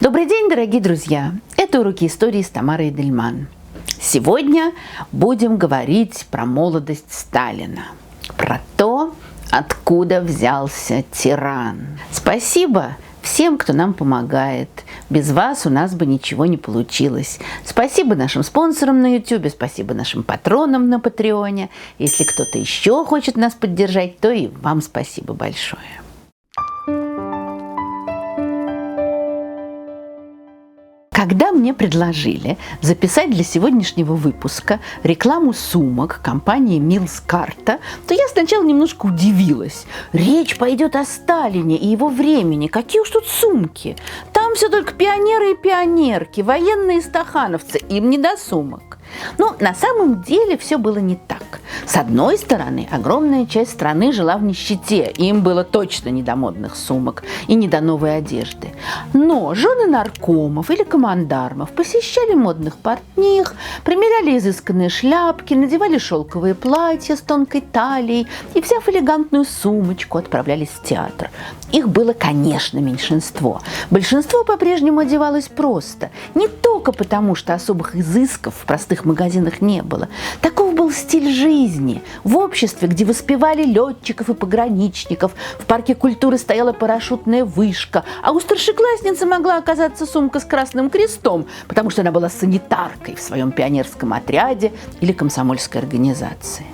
Добрый день, дорогие друзья! Это уроки истории с Тамарой Эдельман. Сегодня будем говорить про молодость Сталина, про то, откуда взялся тиран. Спасибо всем, кто нам помогает. Без вас у нас бы ничего не получилось. Спасибо нашим спонсорам на YouTube, спасибо нашим патронам на Патреоне. Если кто-то еще хочет нас поддержать, то и вам спасибо большое. Когда мне предложили записать для сегодняшнего выпуска рекламу сумок компании Mills Karta, то я сначала немножко удивилась. Речь пойдет о Сталине и его времени. Какие уж тут сумки? Там все только пионеры и пионерки, военные стахановцы, им не до сумок. Но на самом деле все было не так. С одной стороны, огромная часть страны жила в нищете, им было точно не до модных сумок и не до новой одежды. Но жены наркомов или командармов посещали модных портних, примеряли изысканные шляпки, надевали шелковые платья с тонкой талией и, взяв элегантную сумочку, отправлялись в театр. Их было, конечно, меньшинство. Большинство по-прежнему одевалось просто. Не только потому, что особых изысков в простых магазинах не было. Таков был стиль жизни. В обществе, где воспевали летчиков и пограничников, в парке культуры стояла парашютная вышка, а у старшеклассницы могла оказаться сумка с красным крестом, потому что она была санитаркой в своем пионерском отряде или комсомольской организации.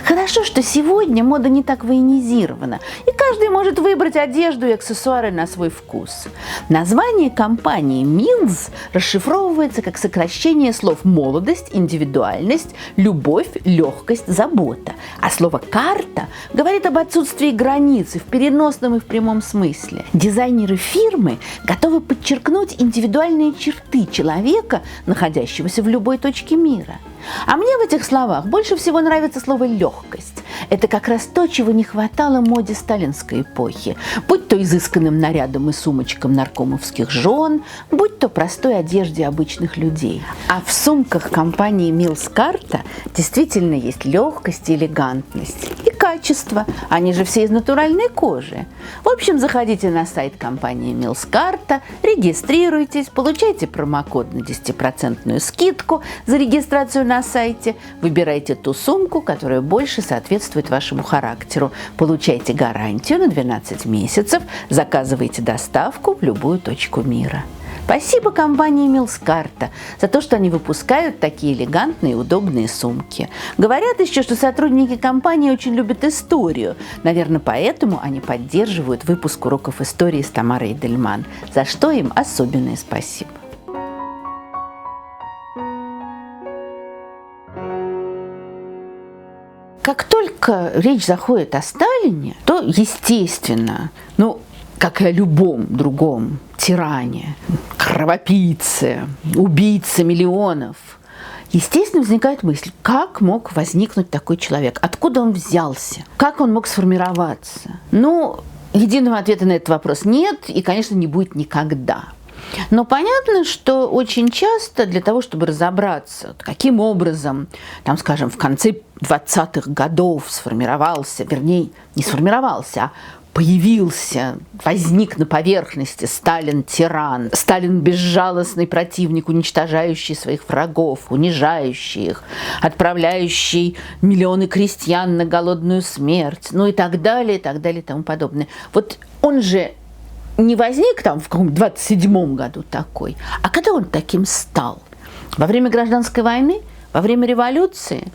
Хорошо, что сегодня мода не так военизирована, и каждый может выбрать одежду и аксессуары на свой вкус. Название компании Mills расшифровывается как сокращение слов «молодость», «индивидуальность», «любовь», «легкость», «забота». А слово «карта» говорит об отсутствии границы в переносном и в прямом смысле. Дизайнеры фирмы готовы подчеркнуть индивидуальные черты человека, находящегося в любой точке мира. А мне в этих словах больше всего нравится слово «легкость». Это как раз то, чего не хватало моде сталинской эпохи. Будь то изысканным нарядом и сумочкам наркомовских жен, будь то простой одежде обычных людей. А в сумках компании Mills Karta действительно есть легкость и элегантность. И качество. Они же все из натуральной кожи. В общем, заходите на сайт компании Mills Karta, регистрируйтесь, получайте промокод на 10% скидку за регистрацию на сайте, выбирайте ту сумку, которая больше соответствует вашему характеру, получайте гарантию на 12 месяцев, заказывайте доставку в любую точку мира. Спасибо компании Mills Karta за то, что они выпускают такие элегантные и удобные сумки. Говорят еще, что сотрудники компании очень любят историю. Наверное, поэтому они поддерживают выпуск уроков истории с Тамарой Эдельман, за что им особенное спасибо. Как только речь заходит о Сталине, то, естественно, как и о любом другом тиране, кровопийце, убийце миллионов, естественно, возникает мысль, как мог возникнуть такой человек, откуда он взялся, как он мог сформироваться. Единого ответа на этот вопрос нет и, конечно, не будет никогда. Но понятно, что очень часто для того, чтобы разобраться, каким образом, в конце 20-х годов сформировался, вернее, не сформировался, а появился, возник на поверхности Сталин-тиран, Сталин безжалостный противник, уничтожающий своих врагов, унижающий их, отправляющий миллионы крестьян на голодную смерть, и так далее, и так далее, и тому подобное. Вот он же не возник в каком-то 27-м году такой, а когда он таким стал? Во время гражданской войны? Во время революции?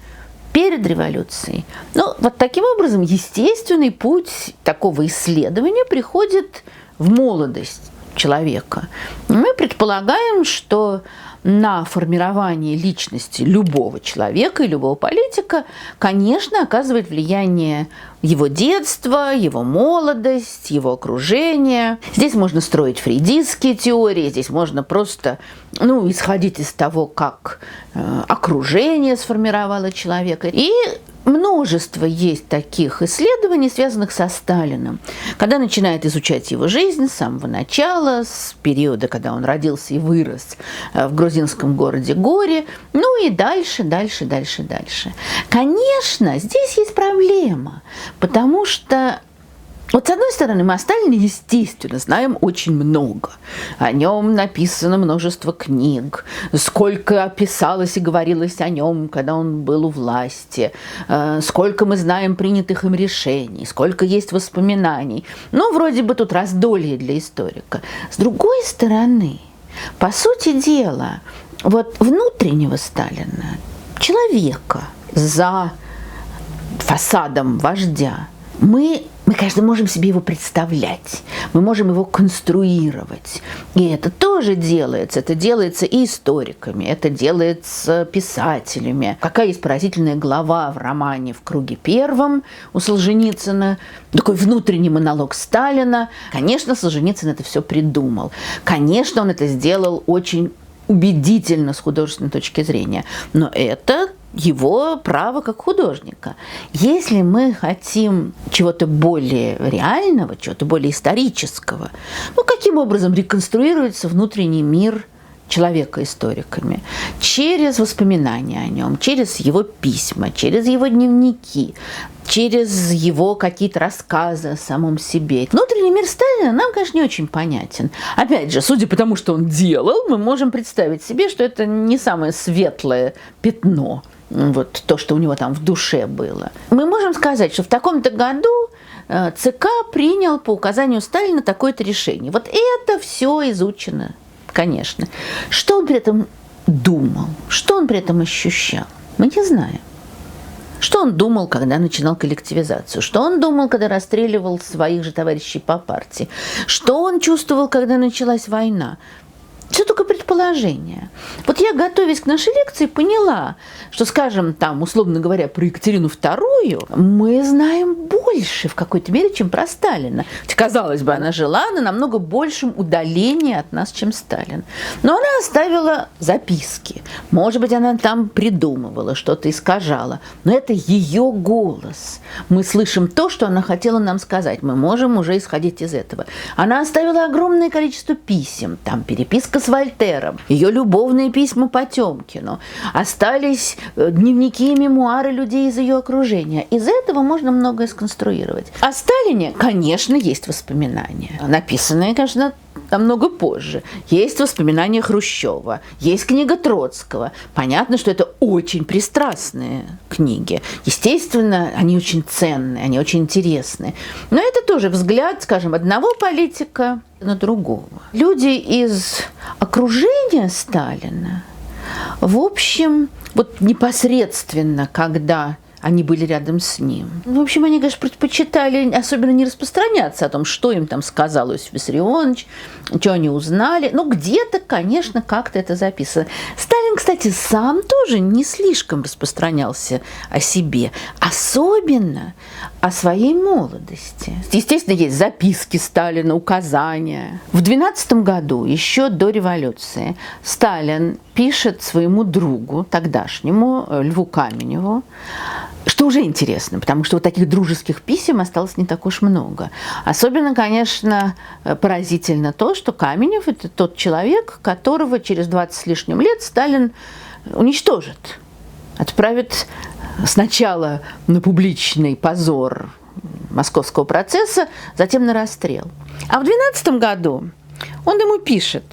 Перед революцией? Вот таким образом естественный путь такого исследования приходит в молодость человека. Мы предполагаем, что на формирование личности любого человека и любого политика, конечно, оказывает влияние его детство, его молодость, его окружение. Здесь можно строить фрейдистские теории, здесь можно просто исходить из того, как окружение сформировало человека. И множество есть таких исследований, связанных со Сталиным. Когда начинают изучать его жизнь с самого начала, с периода, когда он родился и вырос в грузинском городе Горе, и дальше. Конечно, здесь есть проблема, потому что Вот с одной стороны, мы о Сталине, естественно, знаем очень много. О нем написано множество книг, сколько писалось и говорилось о нем, когда он был у власти, сколько мы знаем принятых им решений, сколько есть воспоминаний. Ну, вроде бы тут раздолье для историка. С другой стороны, по сути дела, вот внутреннего Сталина, человека за фасадом вождя, мы, конечно, можем себе его представлять, мы можем его конструировать. И это тоже делается. Это делается и историками, это делается писателями. Какая есть поразительная глава в романе «В круге первом» у Солженицына, такой внутренний монолог Сталина. Конечно, Солженицын это все придумал. Конечно, он это сделал очень убедительно с художественной точки зрения. Но это его право как художника. Если мы хотим чего-то более реального, чего-то более исторического, ну, каким образом реконструируется внутренний мир человека историками? Через воспоминания о нем, через его письма, через его дневники, через его какие-то рассказы о самом себе. Внутренний мир Сталина нам, конечно, не очень понятен. Опять же, судя по тому, что он делал, мы можем представить себе, что это не самое светлое пятно, вот то, что у него там в душе было. Мы можем сказать, что в таком-то году ЦК принял по указанию Сталина такое-то решение. Вот это все изучено, конечно. Что он при этом думал, что он при этом ощущал, мы не знаем. Что он думал, когда начинал коллективизацию? Что он думал, когда расстреливал своих же товарищей по партии? Что он чувствовал, когда началась война? Все только предположения. Вот я, готовясь к нашей лекции, поняла, что, скажем, там, условно говоря, про Екатерину II мы знаем больше в какой-то мере, чем про Сталина. Казалось бы, она жила на намного большем удалении от нас, чем Сталин. Но она оставила записки. Может быть, она там придумывала, что-то искажала. Но это ее голос. Мы слышим то, что она хотела нам сказать. Мы можем уже исходить из этого. Она оставила огромное количество писем. Там переписка с Вольтером, ее любовные письма Потемкину. Остались дневники и мемуары людей из ее окружения. Из этого можно многое сконструировать. О Сталине, конечно, есть воспоминания. Написанные, конечно, намного позже. Есть воспоминания Хрущева, есть книга Троцкого. Понятно, что это очень пристрастные книги. Естественно, они очень ценные, они очень интересные. Но это тоже взгляд, скажем, одного политика на другого. Люди из окружения Сталина, в общем, вот непосредственно, когда они были рядом с ним. В общем, они, конечно, предпочитали особенно не распространяться о том, что им там сказал Иосиф Виссарионович, что они узнали. Но где-то, конечно, как-то это записано. Сталин, кстати, сам тоже не слишком распространялся о себе. Особенно о своей молодости. Естественно, есть записки Сталина, указания. В 12 году, еще до революции, Сталин пишет своему другу, тогдашнему, Льву Каменеву, что уже интересно, потому что вот таких дружеских писем осталось не так уж много. Особенно, конечно, поразительно то, что Каменев – это тот человек, которого через 20 с лишним лет Сталин уничтожит. Отправит сначала на публичный позор московского процесса, затем на расстрел. А в 12 году он ему пишет: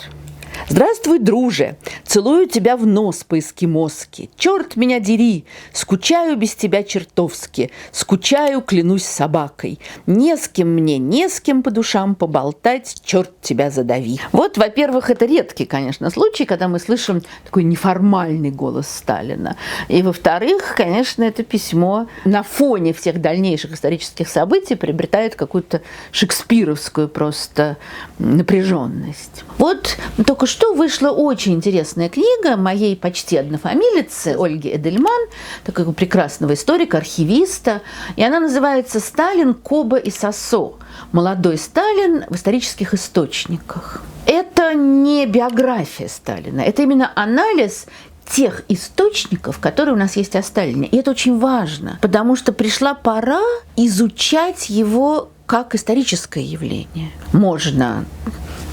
«Здравствуй, друже, целую тебя в нос по-эскимоски. Черт меня дери, скучаю без тебя чертовски, скучаю, клянусь собакой. Не с кем мне, не с кем по душам поболтать, черт тебя задави». Вот, во-первых, это редкий, конечно, случай, когда мы слышим такой неформальный голос Сталина. И, во-вторых, конечно, это письмо на фоне всех дальнейших исторических событий приобретает какую-то шекспировскую просто напряженность. Вот только что вышла очень интересная книга моей почти однофамилицы Ольги Эдельман, такого прекрасного историка, архивиста, и она называется «Сталин, Коба и Сосо. Молодой Сталин в исторических источниках». Это не биография Сталина, это именно анализ тех источников, которые у нас есть о Сталине. И это очень важно, потому что пришла пора изучать его как историческое явление. Можно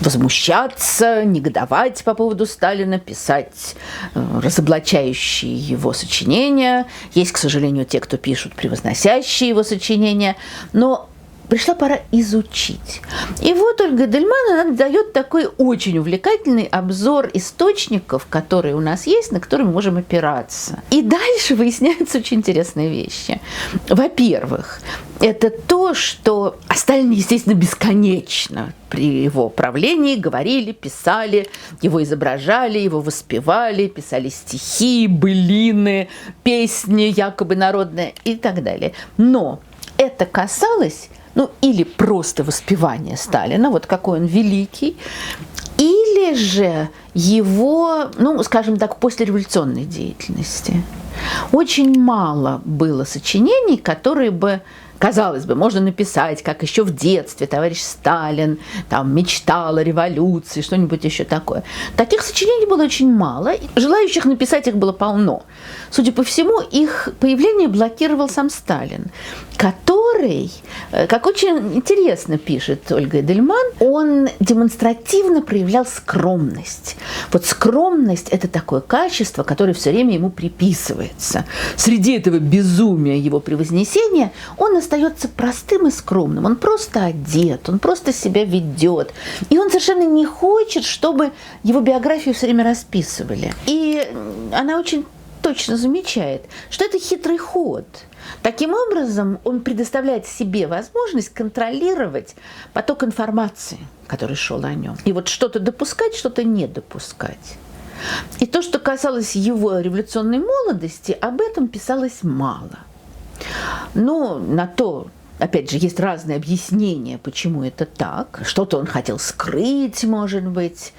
возмущаться, негодовать по поводу Сталина, писать разоблачающие его сочинения. Есть, к сожалению, те, кто пишут превозносящие его сочинения. Но пришла пора изучить. И вот Ольга Эдельман, она дает такой очень увлекательный обзор источников, которые у нас есть, на которые мы можем опираться. И дальше выясняются очень интересные вещи. Во-первых, это то, что Сталин, естественно, бесконечно при его правлении говорили, писали, его изображали, его воспевали, писали стихи, былины, песни якобы народные и так далее. Но это касалось, или просто воспевания Сталина, вот какой он великий, или же его, скажем так, послереволюционной деятельности. Очень мало было сочинений, которые бы, казалось бы, можно написать, как еще в детстве товарищ Сталин там мечтал о революции, что-нибудь еще такое. Таких сочинений было очень мало, желающих написать их было полно. Судя по всему, их появление блокировал сам Сталин, который, как очень интересно пишет Ольга Эдельман, он демонстративно проявлял скромность. Вот скромность – это такое качество, которое все время ему приписывается. Среди этого безумия его превознесения он остается простым и скромным. Он просто одет, он просто себя ведет. И он совершенно не хочет, чтобы его биографию все время расписывали. И она очень точно замечает, что это хитрый ход. Таким образом, он предоставляет себе возможность контролировать поток информации, который шел о нем. И вот что-то допускать, что-то не допускать. И то, что касалось его революционной молодости, об этом писалось мало. Но на то, опять же, есть разные объяснения, почему это так. Что-то он хотел скрыть, может быть,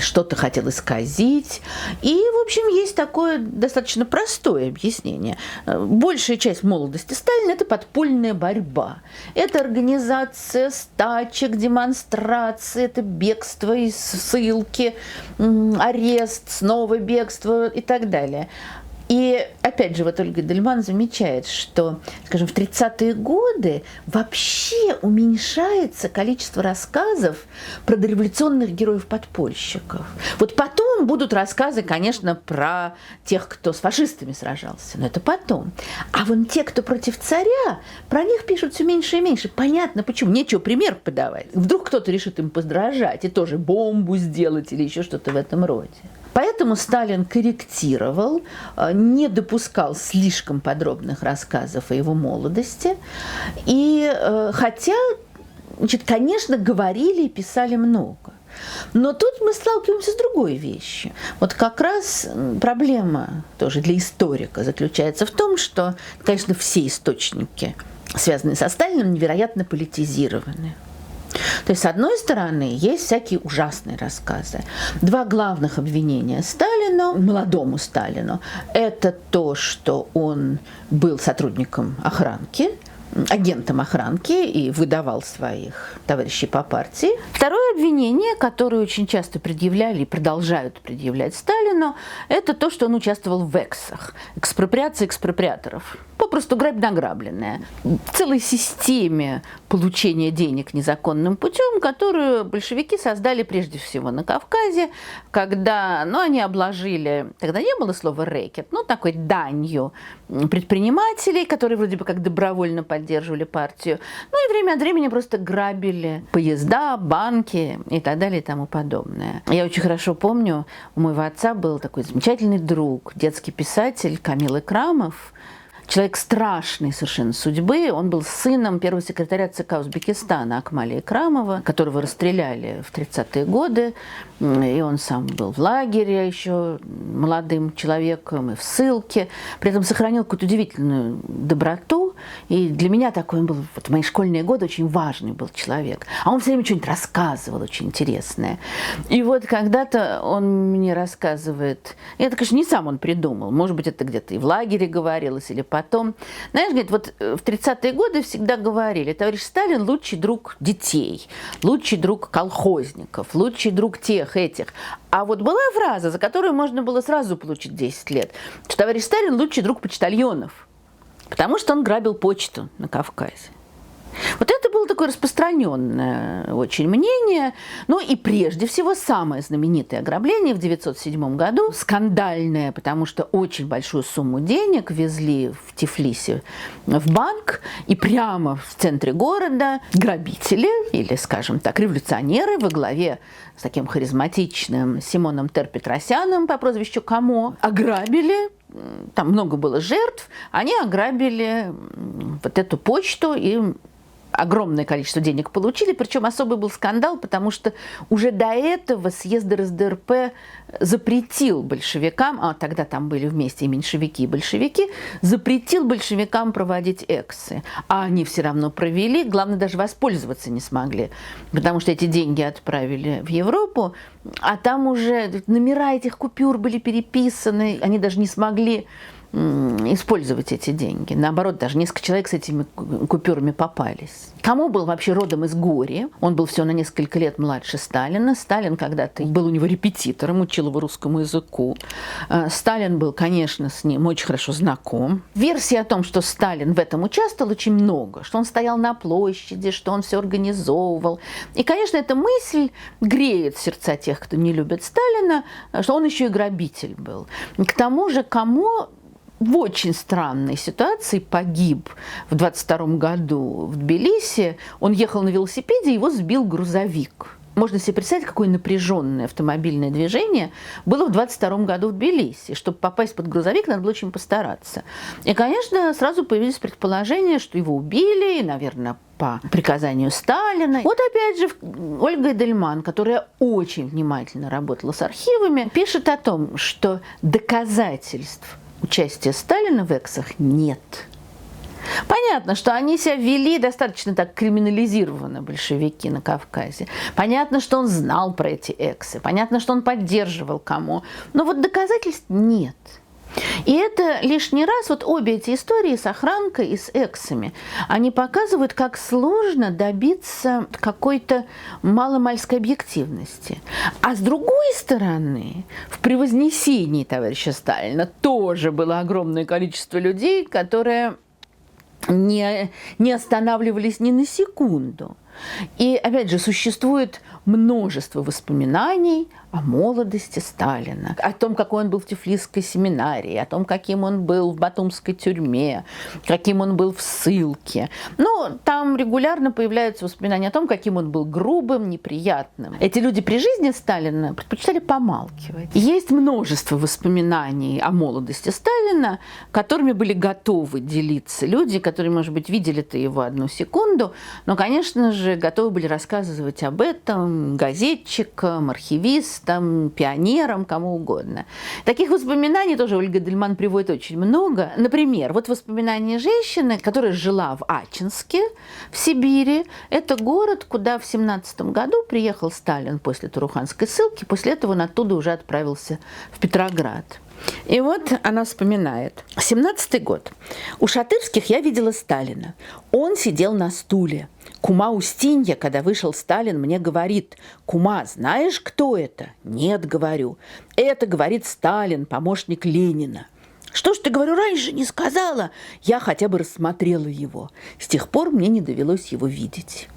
что-то хотел исказить. И, в общем, есть такое достаточно простое объяснение. Большая часть молодости Сталина – это подпольная борьба. Это организация стачек, демонстрации, это бегство из ссылки, арест, снова бегство и так далее. И опять же, вот Ольга Эдельман замечает, что, скажем, в 30-е годы вообще уменьшается количество рассказов про дореволюционных героев-подпольщиков. Вот потом будут рассказы, конечно, про тех, кто с фашистами сражался, но это потом. А вон те, кто против царя, про них пишут все меньше и меньше. Понятно, почему. Нечего пример подавать. Вдруг кто-то решит им подражать и тоже бомбу сделать или еще что-то в этом роде. Поэтому Сталин корректировал, не допускал слишком подробных рассказов о его молодости. И хотя, конечно, говорили и писали много. Но тут мы сталкиваемся с другой вещью. Вот как раз проблема тоже для историка заключается в том, что, конечно, все источники, связанные со Сталиным, невероятно политизированы. То есть, с одной стороны, есть всякие ужасные рассказы. Два главных обвинения Сталину, молодому Сталину, это то, что он был сотрудником охранки, агентом охранки и выдавал своих товарищей по партии. Второе обвинение, которое очень часто предъявляли и продолжают предъявлять Сталину, это то, что он участвовал в эксах, экспроприации экспроприаторов. Попросту грабь награбленная. В целой системе получения денег незаконным путем, которую большевики создали прежде всего на Кавказе, когда они обложили, тогда не было слова рэкет, такой данью предпринимателей, которые вроде бы как добровольно поддерживали партию, и время от времени просто грабили поезда, банки и так далее и тому подобное. Я очень хорошо помню, у моего отца был такой замечательный друг, детский писатель Камил Икрамов, человек страшной совершенно судьбы. Он был сыном первого секретаря ЦК Узбекистана Акмали Икрамова, которого расстреляли в 30-е годы. И он сам был в лагере еще молодым человеком и в ссылке. При этом сохранил какую-то удивительную доброту. И для меня такой он был, в мои школьные годы, очень важный был человек. А он все время что-нибудь рассказывал очень интересное. И вот когда-то он мне рассказывает, это, конечно, не сам он придумал, может быть, это где-то и в лагере говорилось, или потом. Знаешь, говорит, вот в 30-е годы всегда говорили, товарищ Сталин лучший друг детей, лучший друг колхозников, лучший друг тех, этих. А вот была фраза, за которую можно было сразу получить 10 лет, что товарищ Сталин лучший друг почтальонов, потому что он грабил почту на Кавказе. Вот это было такое распространенное очень мнение. Ну и прежде всего самое знаменитое ограбление в 1907 году, скандальное, потому что очень большую сумму денег везли в Тифлисе в банк, и прямо в центре города грабители, или, скажем так, революционеры во главе с таким харизматичным Симоном Тер-Петросяном по прозвищу Камо ограбили. Там много было жертв, они ограбили вот эту почту и огромное количество денег получили, причем особый был скандал, потому что уже до этого съезд РСДРП запретил большевикам, а тогда там были вместе и меньшевики, и большевики, запретил большевикам проводить эксы. А они все равно провели, главное, даже воспользоваться не смогли, потому что эти деньги отправили в Европу, а там уже номера этих купюр были переписаны, они даже не смогли использовать эти деньги. Наоборот, даже несколько человек с этими купюрами попались. Камо был вообще родом из Гори. Он был всего на несколько лет младше Сталина. Сталин когда-то был у него репетитором, учил его русскому языку. Сталин был, конечно, с ним очень хорошо знаком. Версий о том, что Сталин в этом участвовал, очень много. Что он стоял на площади, что он все организовывал. И, конечно, эта мысль греет сердца тех, кто не любит Сталина, что он еще и грабитель был. К тому же Камо в очень странной ситуации погиб в 22 году в Тбилиси. Он ехал на велосипеде, его сбил грузовик. Можно себе представить, какое напряженное автомобильное движение было в 22 году в Тбилиси. Чтобы попасть под грузовик, надо было очень постараться. И, конечно, сразу появились предположения, что его убили, наверное, по приказанию Сталина. Вот опять же Ольга Эдельман, которая очень внимательно работала с архивами, пишет о том, что доказательств участия Сталина в эксах нет. Понятно, что они себя вели достаточно так криминализированно, большевики на Кавказе. Понятно, что он знал про эти эксы. Понятно, что он поддерживал Камо. Но вот доказательств нет. И это лишний раз, вот обе эти истории с охранкой и с эксами, они показывают, как сложно добиться какой-то маломальской объективности. А с другой стороны, в превознесении товарища Сталина тоже было огромное количество людей, которые не останавливались ни на секунду. И, опять же, существует множество воспоминаний о молодости Сталина, о том, какой он был в Тифлисской семинарии, о том, каким он был в Батумской тюрьме, каким он был в ссылке. Но там регулярно появляются воспоминания о том, каким он был грубым, неприятным. Эти люди при жизни Сталина предпочитали помалкивать. Есть множество воспоминаний о молодости Сталина, которыми были готовы делиться люди, которые, может быть, видели-то его одну секунду, но, конечно же, готовы были рассказывать об этом газетчикам, архивистам, пионерам, кому угодно. Таких воспоминаний тоже Ольга Эдельман приводит очень много. Например, вот воспоминания женщины, которая жила в Ачинске, в Сибири. Это город, куда в 1917 году приехал Сталин после Туруханской ссылки. После этого он оттуда уже отправился в Петроград. И вот она вспоминает. 17-й год. У Шатырских я видела Сталина. Он сидел на стуле. Кума Устинья, когда вышел Сталин, мне говорит: «Кума, знаешь, кто это?» «Нет», говорю. «Это, говорит, Сталин, помощник Ленина». «Что ж ты, говорю, раньше не сказала?» Я хотя бы рассмотрела его. С тех пор мне не довелось его видеть.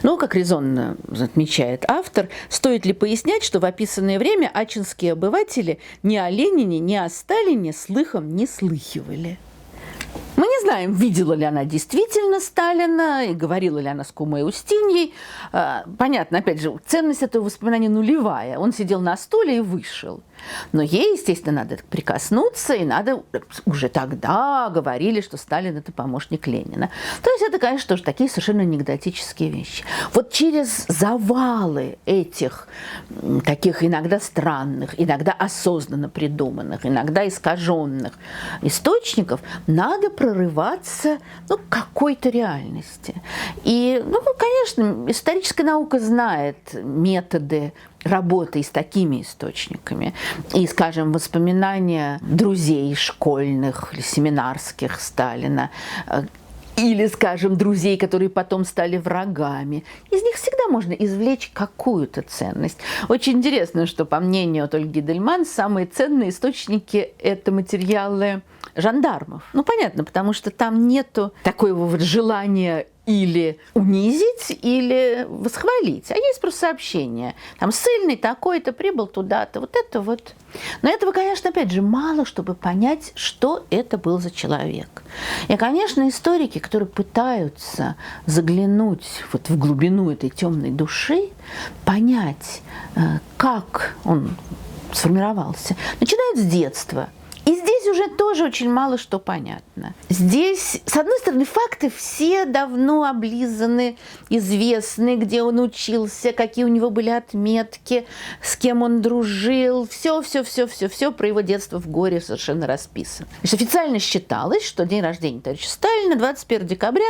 Но, как резонно отмечает автор, стоит ли пояснять, что в описанное время ачинские обыватели ни о Ленине, ни о Сталине слыхом не слыхивали. Мы не знаем, видела ли она действительно Сталина и говорила ли она с Кумой Устиньей. Понятно, опять же, ценность этого воспоминания нулевая. Он сидел на стуле и вышел. Но ей, естественно, надо прикоснуться, и надо уже тогда говорили, что Сталин – это помощник Ленина. То есть это, конечно, тоже такие совершенно анекдотические вещи. Вот через завалы этих таких иногда странных, иногда осознанно придуманных, иногда искаженных источников надо прорываться к какой-то реальности. И, конечно, историческая наука знает методы работы с такими источниками. И, скажем, воспоминания друзей школьных или семинарских Сталина, или, скажем, друзей, которые потом стали врагами. Из них всегда можно извлечь какую-то ценность. Очень интересно, что, по мнению Ольги Эдельман, самые ценные источники – это материалы жандармов. Понятно, потому что там нету такого вот желания или унизить, или восхвалить. А есть просто сообщение. Там ссыльный такой-то прибыл туда-то. Вот это вот. Но этого, конечно, опять же, мало, чтобы понять, что это был за человек. И, конечно, историки, которые пытаются заглянуть вот в глубину этой темной души, понять, как он сформировался, начинают с детства. И здесь уже тоже очень мало что понятно. Здесь, с одной стороны, факты все давно облизаны, известны, где он учился, какие у него были отметки, с кем он дружил. Все про его детство в горе совершенно расписано. Значит, официально считалось, что день рождения товарища Сталина 21 декабря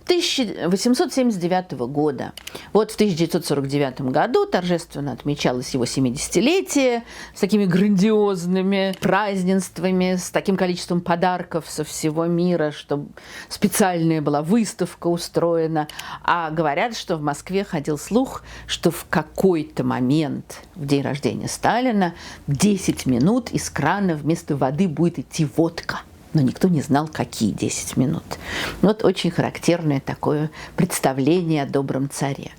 1879 года. Вот в 1949 году торжественно отмечалось его 70-летие с такими грандиозными празднествами, с таким количеством подарков со всего мира, что специальная была выставка устроена. А говорят, что в Москве ходил слух, что в какой-то момент в день рождения Сталина 10 минут из крана вместо воды будет идти водка. Но никто не знал, какие 10 минут. Вот очень характерное такое представление о добром царе.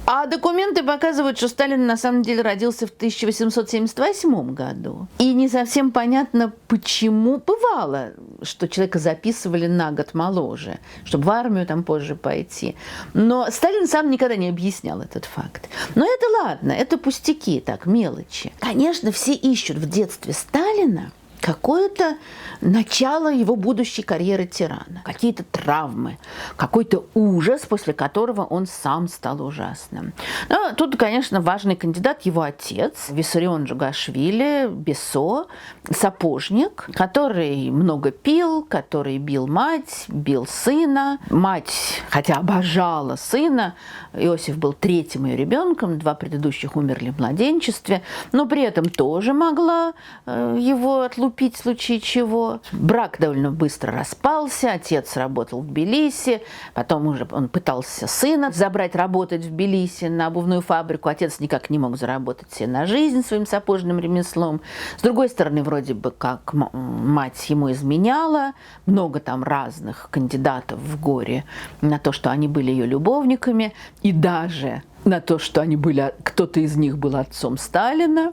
А документы показывают, что Сталин на самом деле родился в 1878 году. И не совсем понятно, почему бывало, что человека записывали на год моложе, чтобы в армию там позже пойти. Но Сталин сам никогда не объяснял этот факт. Но это ладно, это пустяки, так, мелочи. Конечно, все ищут в детстве Сталина какое-то начало его будущей карьеры тирана, какие-то травмы, какой-то ужас, после которого он сам стал ужасным. Но тут, конечно, важный кандидат его отец, Виссарион Джугашвили, Бесо, сапожник, который много пил, который бил мать, бил сына. Мать, хотя обожала сына, Иосиф был третьим ее ребенком, 2 предыдущих умерли в младенчестве, но при этом тоже могла его отлупить в случае чего. Брак довольно быстро распался, отец работал в Тбилиси, потом уже он пытался сына забрать работать в Тбилиси на обувную фабрику, отец никак не мог заработать себе на жизнь своим сапожным ремеслом. С другой стороны, вроде бы как мать ему изменяла, много там разных кандидатов в горе на то, что они были ее любовниками, и даже на то, что они были, кто-то из них был отцом Сталина.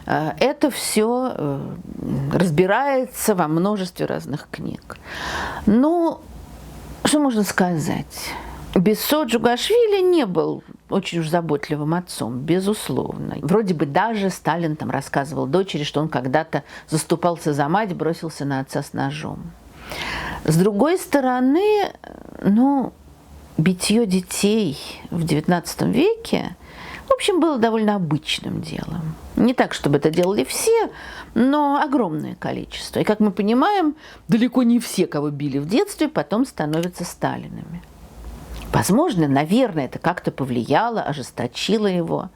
Это все разбирается во множестве разных книг. Ну, что можно сказать? Бесо Джугашвили не был очень уж заботливым отцом, безусловно. Вроде бы даже Сталин там рассказывал дочери, что он когда-то заступался за мать, бросился на отца с ножом. С другой стороны, ну, битье детей в XIX веке, в общем, было довольно обычным делом. Не так, чтобы это делали все, но огромное количество. И, как мы понимаем, далеко не все, кого били в детстве, потом становятся Сталинами. Возможно, наверное, это как-то повлияло, ожесточило его.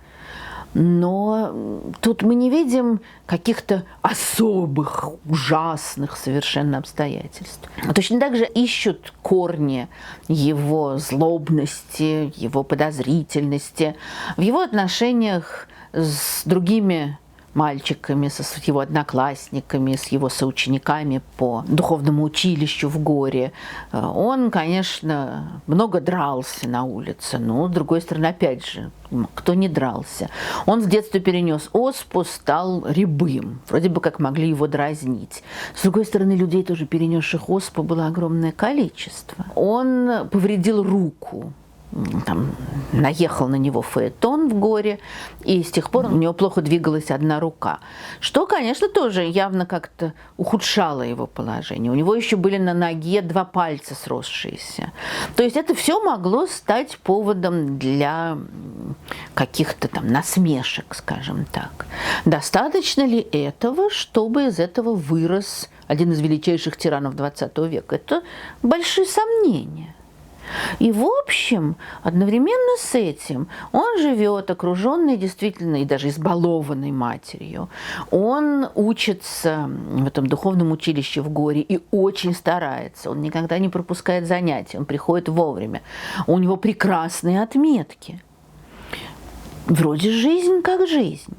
Но тут мы не видим каких-то особых, ужасных совершенно обстоятельств. Точно так же ищут корни его злобности, его подозрительности в его отношениях с другими мальчиками, с его одноклассниками, с его соучениками по духовному училищу в горе. Он, конечно, много дрался на улице, но, с другой стороны, опять же, кто не дрался. Он с детства перенес оспу, стал рябым. Вроде бы как могли его дразнить. С другой стороны, людей, тоже перенесших оспу, было огромное количество. Он повредил руку. Там, наехал на него фаэтон в горе, и с тех пор у него плохо двигалась одна рука. Что, конечно, тоже явно как-то ухудшало его положение. У него еще были на ноге 2 пальца сросшиеся. То есть это все могло стать поводом для каких-то там насмешек, скажем так. Достаточно ли этого, чтобы из этого вырос один из величайших тиранов XX века? Это большие сомнения. И, в общем, одновременно с этим он живет окруженный действительно и даже избалованной матерью. Он учится в этом духовном училище в горе и очень старается. Он никогда не пропускает занятия, он приходит вовремя. У него прекрасные отметки. Вроде жизнь как жизнь.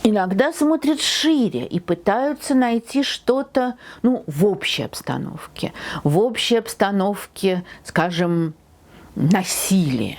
иногда смотрят шире и пытаются найти что-то, в общей обстановке. В общей обстановке, скажем, насилия.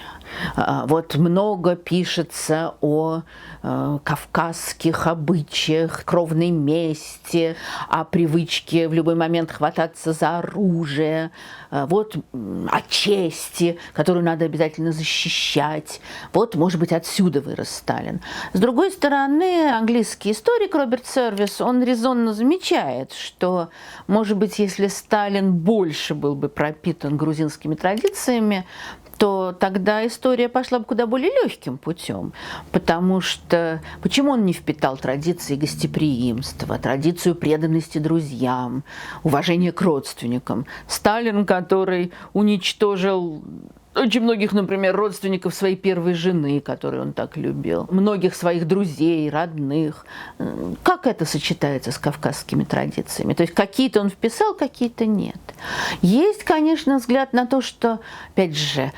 Вот много пишется о кавказских обычаях, кровной мести, о привычке в любой момент хвататься за оружие, вот о чести, которую надо обязательно защищать. Вот, может быть, отсюда вырос Сталин. С другой стороны, английский историк Роберт Сервис, он резонно замечает, что, может быть, если Сталин больше был бы пропитан грузинскими традициями, то тогда история пошла бы куда более легким путем. Потому что почему он не впитал традиции гостеприимства, традицию преданности друзьям, уважения к родственникам? Сталин, который уничтожил очень многих, например, родственников своей первой жены, которую он так любил, многих своих друзей, родных. Как это сочетается с кавказскими традициями? То есть какие-то он вписал, какие-то нет. Есть, конечно, взгляд на то, что, опять же,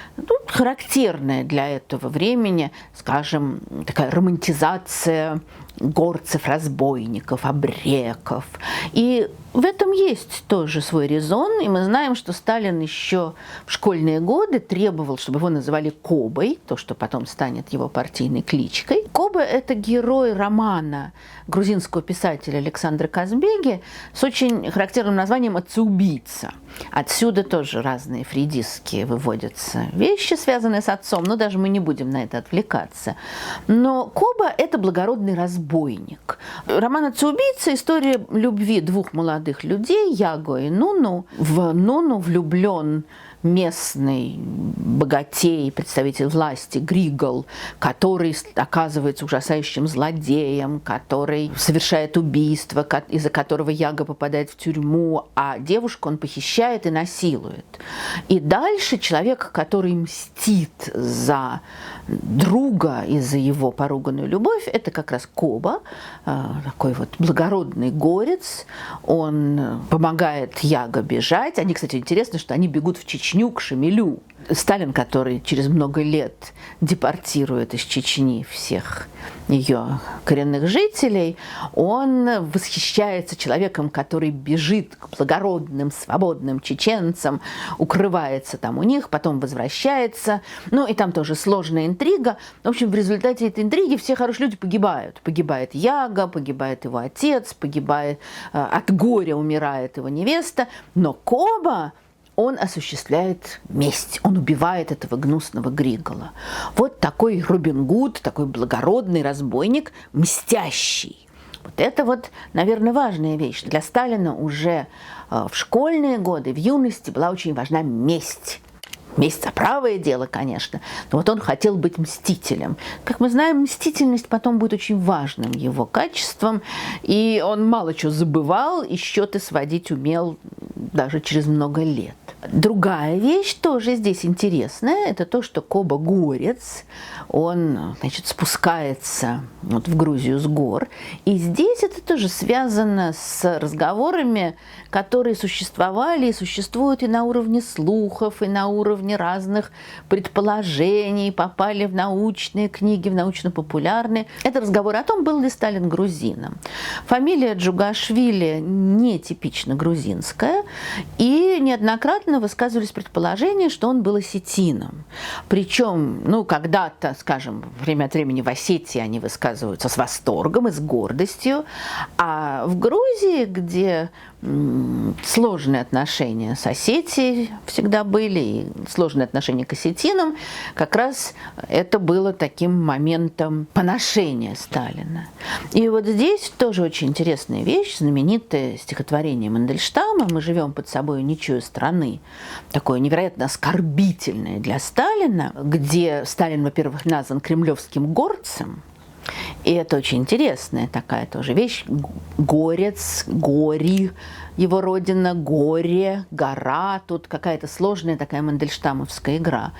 характерная для этого времени, скажем, такая романтизация горцев, разбойников, абреков. И в этом есть тоже свой резон, и мы знаем, что Сталин еще в школьные годы требовал, чтобы его называли Кобой, то, что потом станет его партийной кличкой. Коба – это герой романа грузинского писателя Александра Казбеги с очень характерным названием «Отца-убийца». Отсюда тоже разные фрейдистские выводятся вещи, связанные с отцом, но даже мы не будем на это отвлекаться. Но Коба – это благородный разбойник. Роман «Отца-убийца» – история любви двух молодых людей, Яго и Нуну. В Нуну влюблен местный богатей, представитель власти Григол, который оказывается ужасающим злодеем, который совершает убийство, из-за которого Яго попадает в тюрьму, а девушку он похищает и насилует. И дальше человек, который мстит за друга и за его поруганную любовь, это как раз Коба, такой вот благородный горец. Он помогает Яго бежать. Они, кстати, интересно, что они бегут в Чечню к Шамилю. Сталин, который через много лет депортирует из Чечни всех ее коренных жителей, он восхищается человеком, который бежит к благородным, свободным чеченцам, укрывается там у них, потом возвращается. И там тоже сложная интрига. В общем, в результате этой интриги все хорошие люди погибают. Погибает Яго, погибает его отец, погибает от горя, умирает его невеста. Но Коба, он осуществляет месть, он убивает этого гнусного Григола. Вот такой Робин Гуд, такой благородный разбойник, мстящий. Вот это вот, наверное, важная вещь. Для Сталина уже в школьные годы, в юности была очень важна месть. Месть за правое дело, конечно, но вот он хотел быть мстителем. Как мы знаем, мстительность потом будет очень важным его качеством, и он мало чего забывал, и счеты сводить умел даже через много лет. Другая вещь тоже здесь интересная, это то, что Коба горец, он, спускается в Грузию с гор, и здесь это тоже связано с разговорами, которые существовали и существуют и на уровне слухов, и на уровне разных предположений, попали в научные книги, в научно-популярные. Это разговор о том, был ли Сталин грузином. Фамилия Джугашвили не типично грузинская, и неоднократно высказывались предположения, что он был осетином. Причем, когда-то, скажем, время от времени в Осетии они высказываются с восторгом и с гордостью, а в Грузии, где сложные отношения с Осетией всегда были, и сложные отношения к осетинам, как раз это было таким моментом поношения Сталина. И вот здесь тоже очень интересная вещь, знаменитое стихотворение Мандельштама «Мы живем под собой ничью страны», такое невероятно оскорбительное для Сталина, где Сталин, во-первых, назван кремлевским горцем. И это очень интересная такая тоже вещь. Горец, гори, его родина, горе, гора. Тут какая-то сложная такая мандельштамовская игра.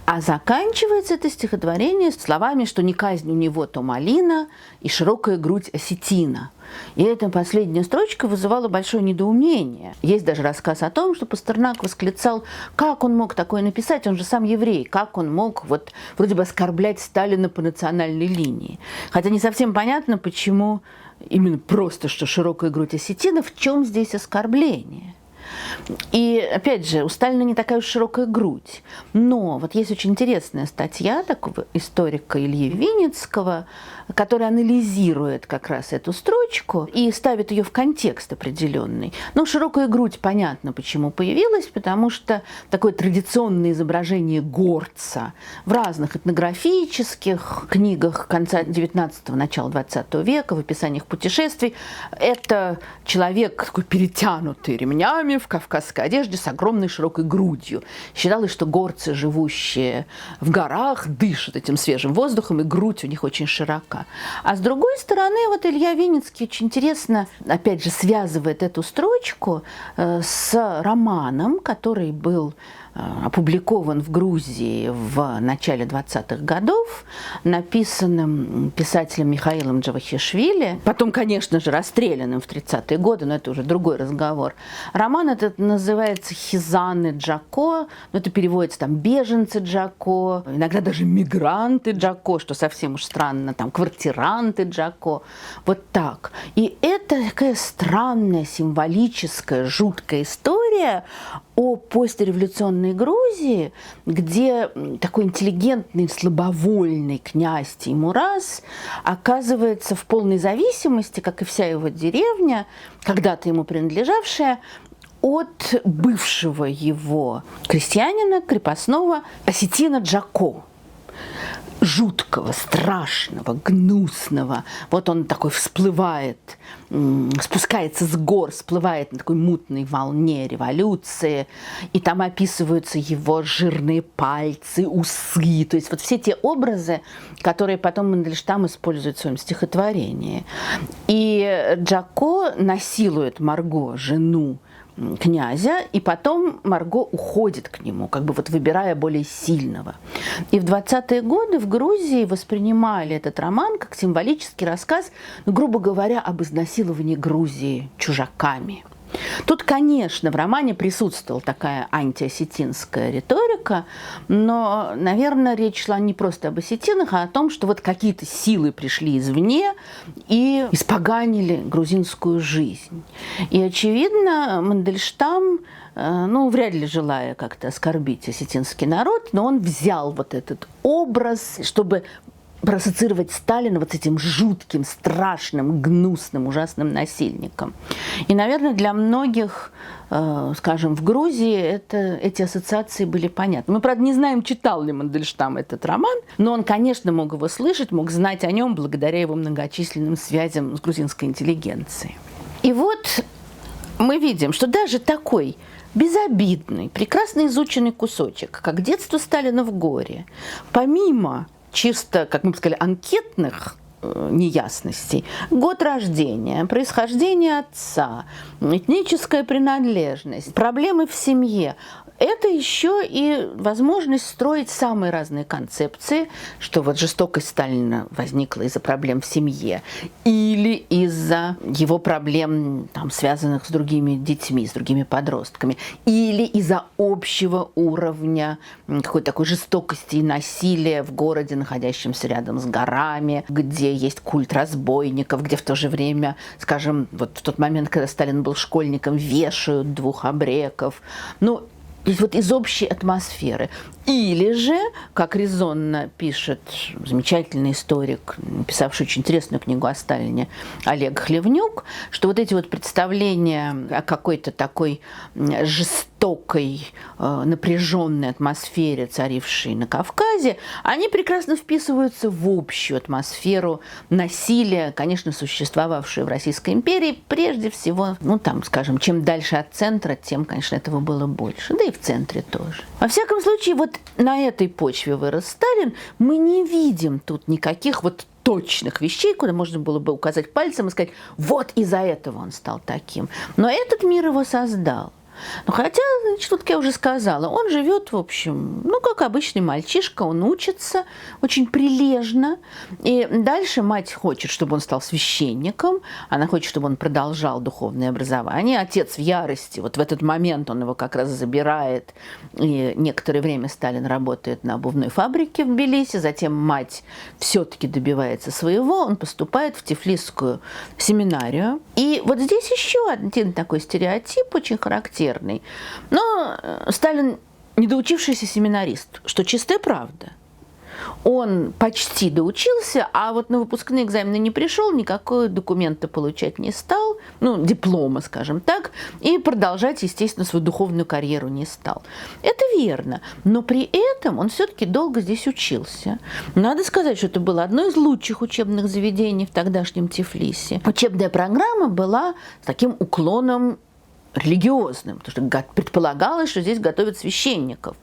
А заканчивается это стихотворение словами, что не казнь у него, то малина и широкая грудь осетина. И эта последняя строчка вызывала большое недоумение. Есть даже рассказ о том, что Пастернак восклицал, как он мог такое написать, он же сам еврей, как он мог вот вроде бы оскорблять Сталина по национальной линии. Хотя не совсем понятно, почему именно просто, что широкая грудь осетина, в чем здесь оскорбление. И, опять же, у Сталина не такая уж широкая грудь. Но вот есть очень интересная статья такого историка Ильи Винницкого, который анализирует как раз эту строчку и ставит ее в контекст определенный. Но широкая грудь, понятно, почему появилась, потому что такое традиционное изображение горца в разных этнографических книгах конца XIX – начала XX века, в описаниях путешествий, это человек такой перетянутый ремнями в кавказской одежде с огромной широкой грудью. Считалось, что горцы, живущие в горах, дышат этим свежим воздухом, и грудь у них очень широка. А с другой стороны, вот Илья Винницкий очень интересно, опять же, связывает эту строчку с романом, который был опубликован в Грузии в начале 20-х годов, написанным писателем Михаилом Джавахишвили, потом, конечно же, расстрелянным в 30-е годы, но это уже другой разговор. Роман этот называется «Хизаны Джако», но это переводится там «беженцы Джако», иногда даже «мигранты Джако», что совсем уж странно, там «квартиранты Джако», вот так. И это такая странная, символическая, жуткая история о постреволюционной Грузии, где такой интеллигентный, слабовольный князь Теймураз оказывается в полной зависимости, как и вся его деревня, когда-то ему принадлежавшая, от бывшего его крестьянина, крепостного осетина Джако. Жуткого, страшного, гнусного. Вот он такой всплывает, спускается с гор, всплывает на такой мутной волне революции, и там описываются его жирные пальцы, усы, то есть вот все те образы, которые потом Мандельштам использует в своем стихотворении. И Джако насилует Марго, жену князя, и потом Марго уходит к нему, как бы вот выбирая более сильного. И в 20-е годы в Грузии воспринимали этот роман как символический рассказ, грубо говоря, об изнасиловании Грузии чужаками. Тут, конечно, в романе присутствовала такая антиосетинская риторика, но, наверное, речь шла не просто об осетинах, а о том, что вот какие-то силы пришли извне и испоганили грузинскую жизнь. И, очевидно, Мандельштам, вряд ли желая как-то оскорбить осетинский народ, но он взял вот этот образ, чтобы проассоциировать Сталина вот с этим жутким, страшным, гнусным, ужасным насильником. И, наверное, для многих, скажем, в Грузии эти ассоциации были понятны. Мы, правда, не знаем, читал ли Мандельштам этот роман, но он, конечно, мог его слышать, мог знать о нем благодаря его многочисленным связям с грузинской интеллигенцией. И вот мы видим, что даже такой безобидный, прекрасно изученный кусочек, как «Детство Сталина в горе», помимо чисто, как мы бы сказали, анкетных неясностей, год рождения, происхождение отца, этническая принадлежность, проблемы в семье, это еще и возможность строить самые разные концепции, что вот жестокость Сталина возникла из-за проблем в семье или из-за его проблем, там, связанных с другими детьми, с другими подростками, или из-за общего уровня какой-то такой жестокости и насилия в городе, находящемся рядом с горами, где есть культ разбойников, где в то же время, скажем, вот в тот момент, когда Сталин был школьником, вешают двух абреков. Вот из общей атмосферы. Или же, как резонно пишет замечательный историк, написавший очень интересную книгу о Сталине, Олег Хлевнюк, что вот эти вот представления о какой-то такой жестокой, напряженной атмосфере, царившей на Кавказе, они прекрасно вписываются в общую атмосферу насилия, конечно, существовавшую в Российской империи, прежде всего, скажем, чем дальше от центра, тем, конечно, этого было больше, да и в центре тоже. Во всяком случае, вот на этой почве вырос Сталин, мы не видим тут никаких вот точных вещей, куда можно было бы указать пальцем и сказать, вот из-за этого он стал таким. Но этот мир его создал. Но хотя, значит, вот как я уже сказала, он живет, в общем, ну, как обычный мальчишка, он учится очень прилежно. И дальше мать хочет, чтобы он стал священником, она хочет, чтобы он продолжал духовное образование. Отец в ярости, вот в этот момент он его как раз забирает, и некоторое время Сталин работает на обувной фабрике в Тбилиси, затем мать все-таки добивается своего, он поступает в Тифлисскую семинарию. И вот здесь еще один такой стереотип очень характерный. Но Сталин недоучившийся семинарист, что чистая правда. Он почти доучился, а вот на выпускные экзамены не пришел, никакой документа получать не стал, ну, диплома, скажем так, и продолжать, естественно, свою духовную карьеру не стал. Это верно, но при этом он все-таки долго здесь учился. Надо сказать, что это было одно из лучших учебных заведений в тогдашнем Тифлисе. Учебная программа была с таким уклоном религиозным, потому что предполагалось, что здесь готовят священников.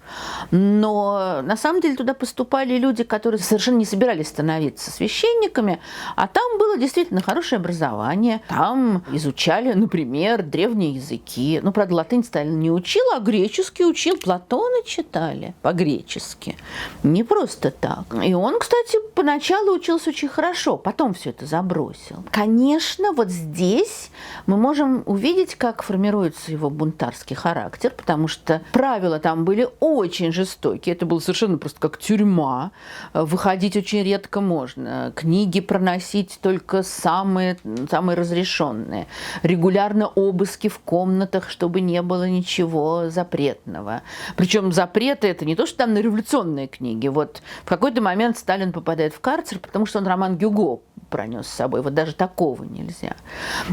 Но на самом деле туда поступали люди, которые совершенно не собирались становиться священниками, а там было действительно хорошее образование. Там изучали, например, древние языки. Ну, правда, латынь Сталин не учил, а греческий учил. Платона читали по-гречески. Не просто так. И он, кстати, поначалу учился очень хорошо, потом все это забросил. Конечно, вот здесь мы можем увидеть, как формируется его бунтарский характер, потому что правила там были очень жестокие. Это было совершенно просто как тюрьма. Выходить очень редко можно. Книги проносить только самые разрешенные. Регулярно обыски в комнатах, чтобы не было ничего запретного. Причем запреты это не то, что там на революционные книги. Вот в какой-то момент Сталин попадает в карцер, потому что он роман Гюго пронес с собой. Вот даже такого нельзя.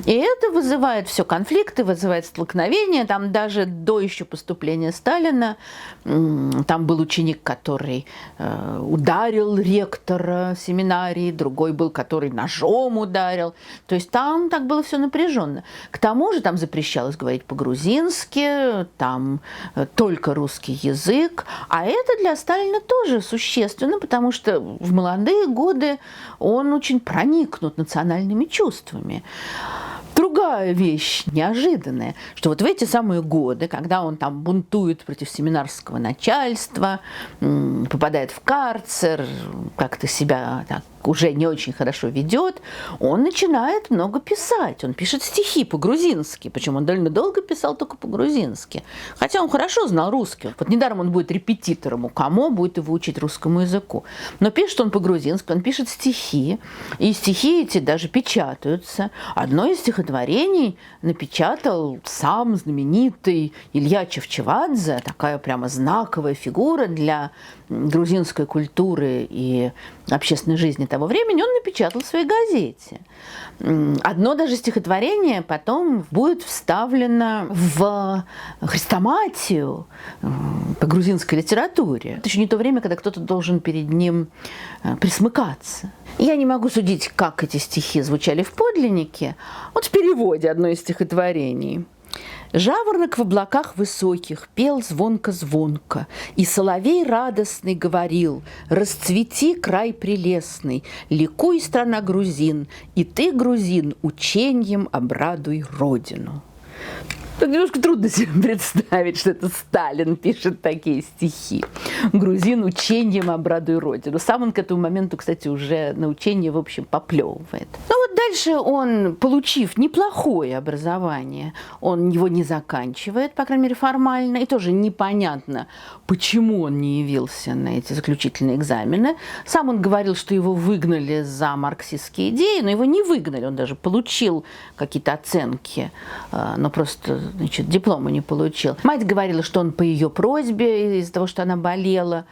И это вызывает все конфликты, вызывает столкновения. Там даже до еще поступления Сталина там был ученик, который ударил ректора семинарии, другой был, который ножом ударил. То есть там так было все напряженно. К тому же там запрещалось говорить по-грузински, там только русский язык. А это для Сталина тоже существенно, потому что в молодые годы он очень проникнут национальными чувствами. Другая вещь неожиданная, что вот в эти самые годы, когда он там бунтует против семинарского начальства, попадает в карцер, как-то себя так уже не очень хорошо ведет, он начинает много писать. Он пишет стихи по-грузински, причем он довольно долго писал только по-грузински. Хотя он хорошо знал русский. Вот недаром он будет репетитором у Камо, будет его учить русскому языку. Но пишет он по-грузински, он пишет стихи, и стихи эти даже печатаются. Одно из стихотворений напечатал сам знаменитый Илья Чавчавадзе, такая прямо знаковая фигура для грузинской культуры и общественной жизни того времени, он напечатал в своей газете. Одно даже стихотворение потом будет вставлено в хрестоматию по грузинской литературе. Это еще не то время, когда кто-то должен перед ним присмыкаться. Я не могу судить, как эти стихи звучали в подлиннике. Вот в переводе одно из стихотворений. Жаворонок в облаках высоких пел звонко-звонко, и соловей радостный говорил: «Расцвети, край прелестный, ликуй, страна грузин, и ты, грузин, ученьем обрадуй родину». Так немножко трудно себе представить, что это Сталин пишет такие стихи. Грузин учением обрадуй родину. Сам он к этому моменту, кстати, уже на учение, в общем, поплевывает. Но вот дальше он, получив неплохое образование, он его не заканчивает, по крайней мере, формально. И тоже непонятно, почему он не явился на эти заключительные экзамены. Сам он говорил, что его выгнали за марксистские идеи, но его не выгнали. Он даже получил какие-то оценки, но просто, значит, диплома не получил. Мать говорила, что он по ее просьбе, из-за того, что она болела,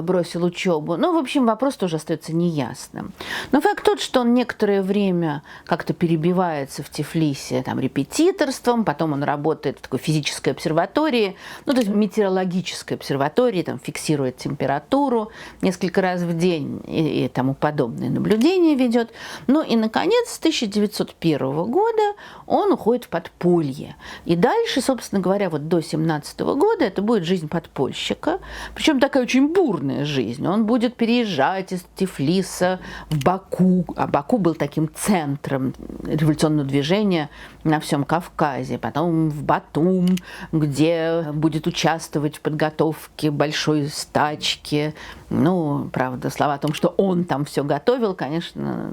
бросил учебу. Ну, в общем, вопрос тоже остается неясным. Но факт тот, что он некоторое время как-то перебивается в Тифлисе там, репетиторством, потом он работает в такой физической обсерватории, ну, то есть метеорологической обсерватории, там, фиксирует температуру несколько раз в день и тому подобное наблюдение ведет. Ну и, наконец, с 1901 года он уходит в подполье. И дальше, собственно говоря, вот до 17-го года это будет жизнь подпольщика, причем такая очень бурная жизнь. Он будет переезжать из Тифлиса в Баку, а Баку был таким центром революционного движения на всем Кавказе, потом в Батум, где будет участвовать в подготовке большой стачки. Ну, правда, слова о том, что он там все готовил, конечно,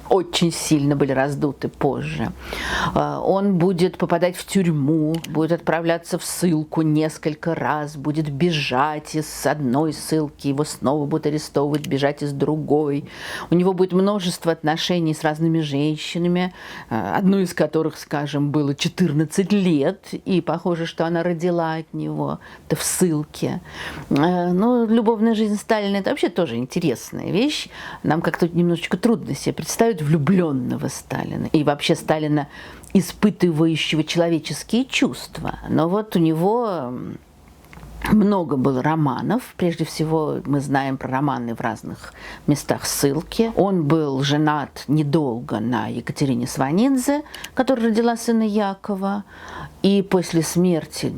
очень сильно были раздуты позже. Он будет попадать в тюрьму, будет отправляться в ссылку несколько раз, будет бежать из одной ссылки, его снова будут арестовывать, бежать из другой. У него будет множество отношений с разными женщинами, одной из которых, скажем, было 14 лет, и похоже, что она родила от него. Это в ссылке. Ну, любовная жизнь Сталина – это вообще тоже интересная вещь. Нам как-то немножечко трудно себе представить влюбленного Сталина и вообще Сталина, испытывающего человеческие чувства. Но вот у него много было романов. Прежде всего, мы знаем про романы в разных местах ссылки. Он был женат недолго на Екатерине Сванидзе, которая родила сына Якова. И после смерти,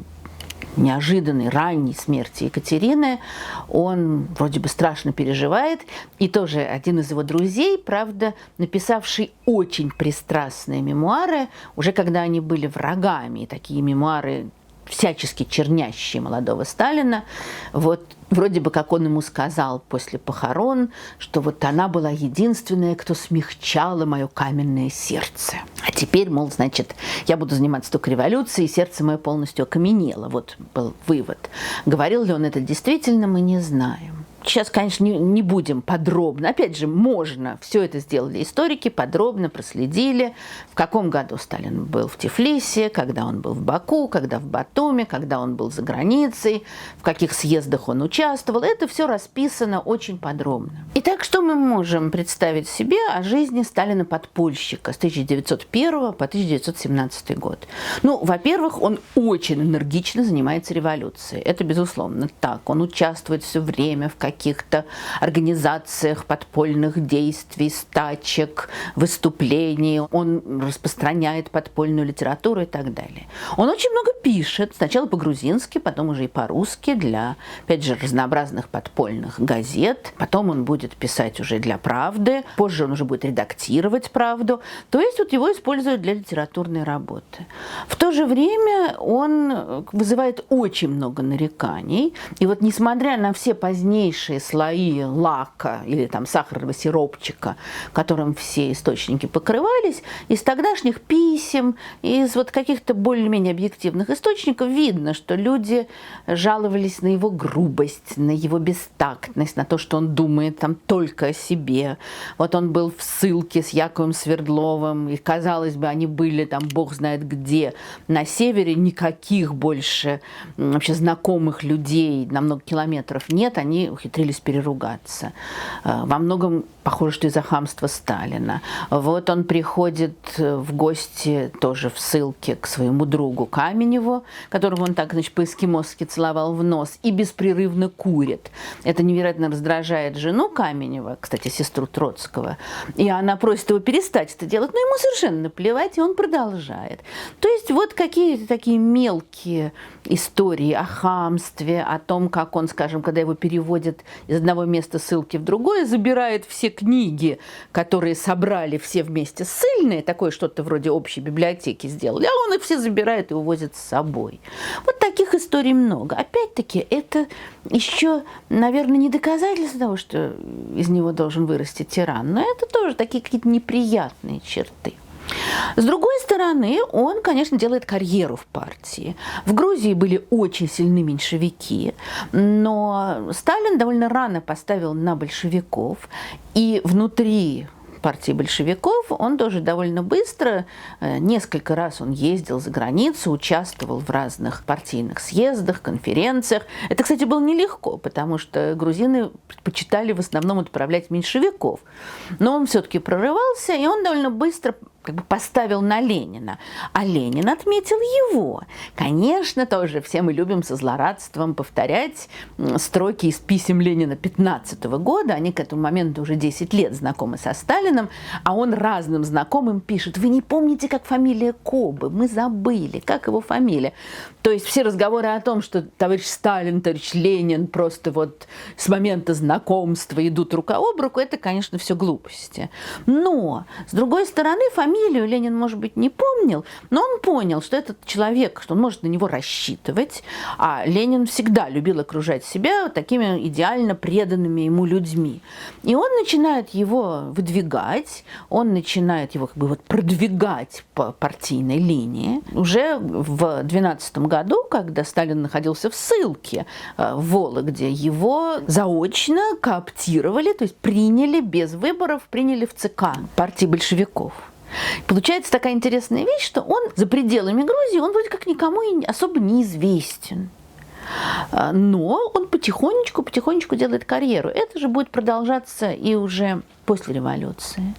неожиданной, ранней смерти Екатерины, он вроде бы страшно переживает. И тоже один из его друзей, правда, написавший очень пристрастные мемуары, уже когда они были врагами, и такие мемуары всячески чернящие молодого Сталина, вот вроде бы как он ему сказал после похорон, что вот она была единственная, кто смягчала мое каменное сердце. А теперь, мол, значит, я буду заниматься только революцией, и сердце мое полностью окаменело. Вот был вывод. Говорил ли он это действительно, мы не знаем. Сейчас, конечно, не будем подробно. Опять же, можно. Все это сделали историки, подробно проследили, в каком году Сталин был в Тифлисе, когда он был в Баку, когда в Батуме, когда он был за границей, в каких съездах он участвовал. Это все расписано очень подробно. Итак, что мы можем представить себе о жизни Сталина-подпольщика с 1901 по 1917 год? Ну, во-первых, он очень энергично занимается революцией. Это, безусловно, так. Он участвует все время в каких-то организациях подпольных действий, стачек, выступлений. Он распространяет подпольную литературу и так далее. Он очень много пишет, сначала по-грузински, потом уже и по-русски, для, опять же, разнообразных подпольных газет. Потом он будет писать уже для «Правды», позже он уже будет редактировать «Правду». То есть вот его используют для литературной работы. В то же время он вызывает очень много нареканий. И вот несмотря на все позднейшие слои лака или там сахарного сиропчика, которым все источники покрывались, из тогдашних писем, из вот каких-то более-менее объективных источников видно, что люди жаловались на его грубость, на его бестактность, на то, что он думает там только о себе. Вот он был в ссылке с Яковом Свердловым, и, казалось бы, они были там бог знает где, на севере, никаких больше вообще знакомых людей на много километров нет, они ухитрились переругаться. Во многом похоже, что из-за хамства Сталина. Вот он приходит в гости тоже в ссылке к своему другу Каменеву, которого он так, значит, по-эскимосски целовал в нос, и беспрерывно курит. Это невероятно раздражает жену Каменева, кстати, сестру Троцкого, и она просит его перестать это делать, но ему совершенно наплевать, и он продолжает. То есть вот какие-то такие мелкие истории о хамстве, о том, как он, скажем, когда его переводят из одного места ссылки в другое, забирает все книги, которые собрали все вместе ссыльные, такое что-то вроде общей библиотеки сделали, а он их все забирает и увозит с собой. Вот таких историй много. Опять-таки, это еще, наверное, не доказательство того, что из него должен вырасти тиран, но это тоже такие какие-то неприятные черты. С другой стороны, он, конечно, делает карьеру в партии. В Грузии были очень сильны меньшевики, но Сталин довольно рано поставил на большевиков, и внутри партии большевиков он тоже довольно быстро, несколько раз он ездил за границу, участвовал в разных партийных съездах, конференциях. Это, кстати, было нелегко, потому что грузины предпочитали в основном отправлять меньшевиков. Но он все-таки прорывался, и он довольно быстро как бы поставил на Ленина, а Ленин отметил его. Конечно, тоже все мы любим со злорадством повторять строки из писем Ленина 15 года. Они к этому моменту уже 10 лет знакомы со Сталиным, а он разным знакомым пишет: «Вы не помните, как фамилия Кобы? Мы забыли, как его фамилия». То есть все разговоры о том, что товарищ Сталин, товарищ Ленин просто вот с момента знакомства идут рука об руку, это, конечно, все глупости. Но, с другой стороны, фамилию Ленин, может быть, не помнил, но он понял, что этот человек, что он может на него рассчитывать, а Ленин всегда любил окружать себя такими идеально преданными ему людьми. И он начинает его выдвигать, он начинает его как бы вот продвигать по партийной линии. Уже в 12 году, когда Сталин находился в ссылке в Вологде, его заочно кооптировали, то есть приняли без выборов, приняли в ЦК партии большевиков. Получается такая интересная вещь, что он за пределами Грузии, он вроде как никому и особо не известен. Но он потихонечку делает карьеру. Это же будет продолжаться и уже после революции.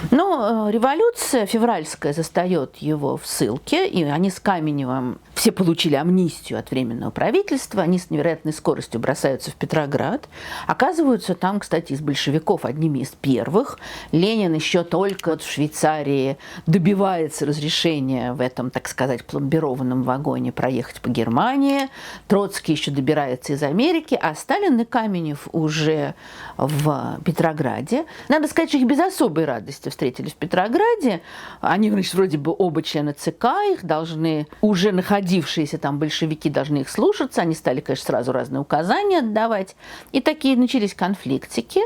Но революция февральская застает его в ссылке, и они с Каменевым все получили амнистию от Временного правительства, они с невероятной скоростью бросаются в Петроград, оказываются там, кстати, из большевиков одними из первых. Ленин еще только в Швейцарии добивается разрешения в этом, так сказать, пломбированном вагоне проехать по Германии, Троцкий еще добирается из Америки, а Сталин и Каменев уже в Петрограде. Надо сказать, что их без особой радости встретили в Петрограде. Они, значит, вроде бы оба члены ЦК, их должны, уже находившиеся там большевики должны их слушаться. Они стали, конечно, сразу разные указания отдавать. И такие начались конфликтики.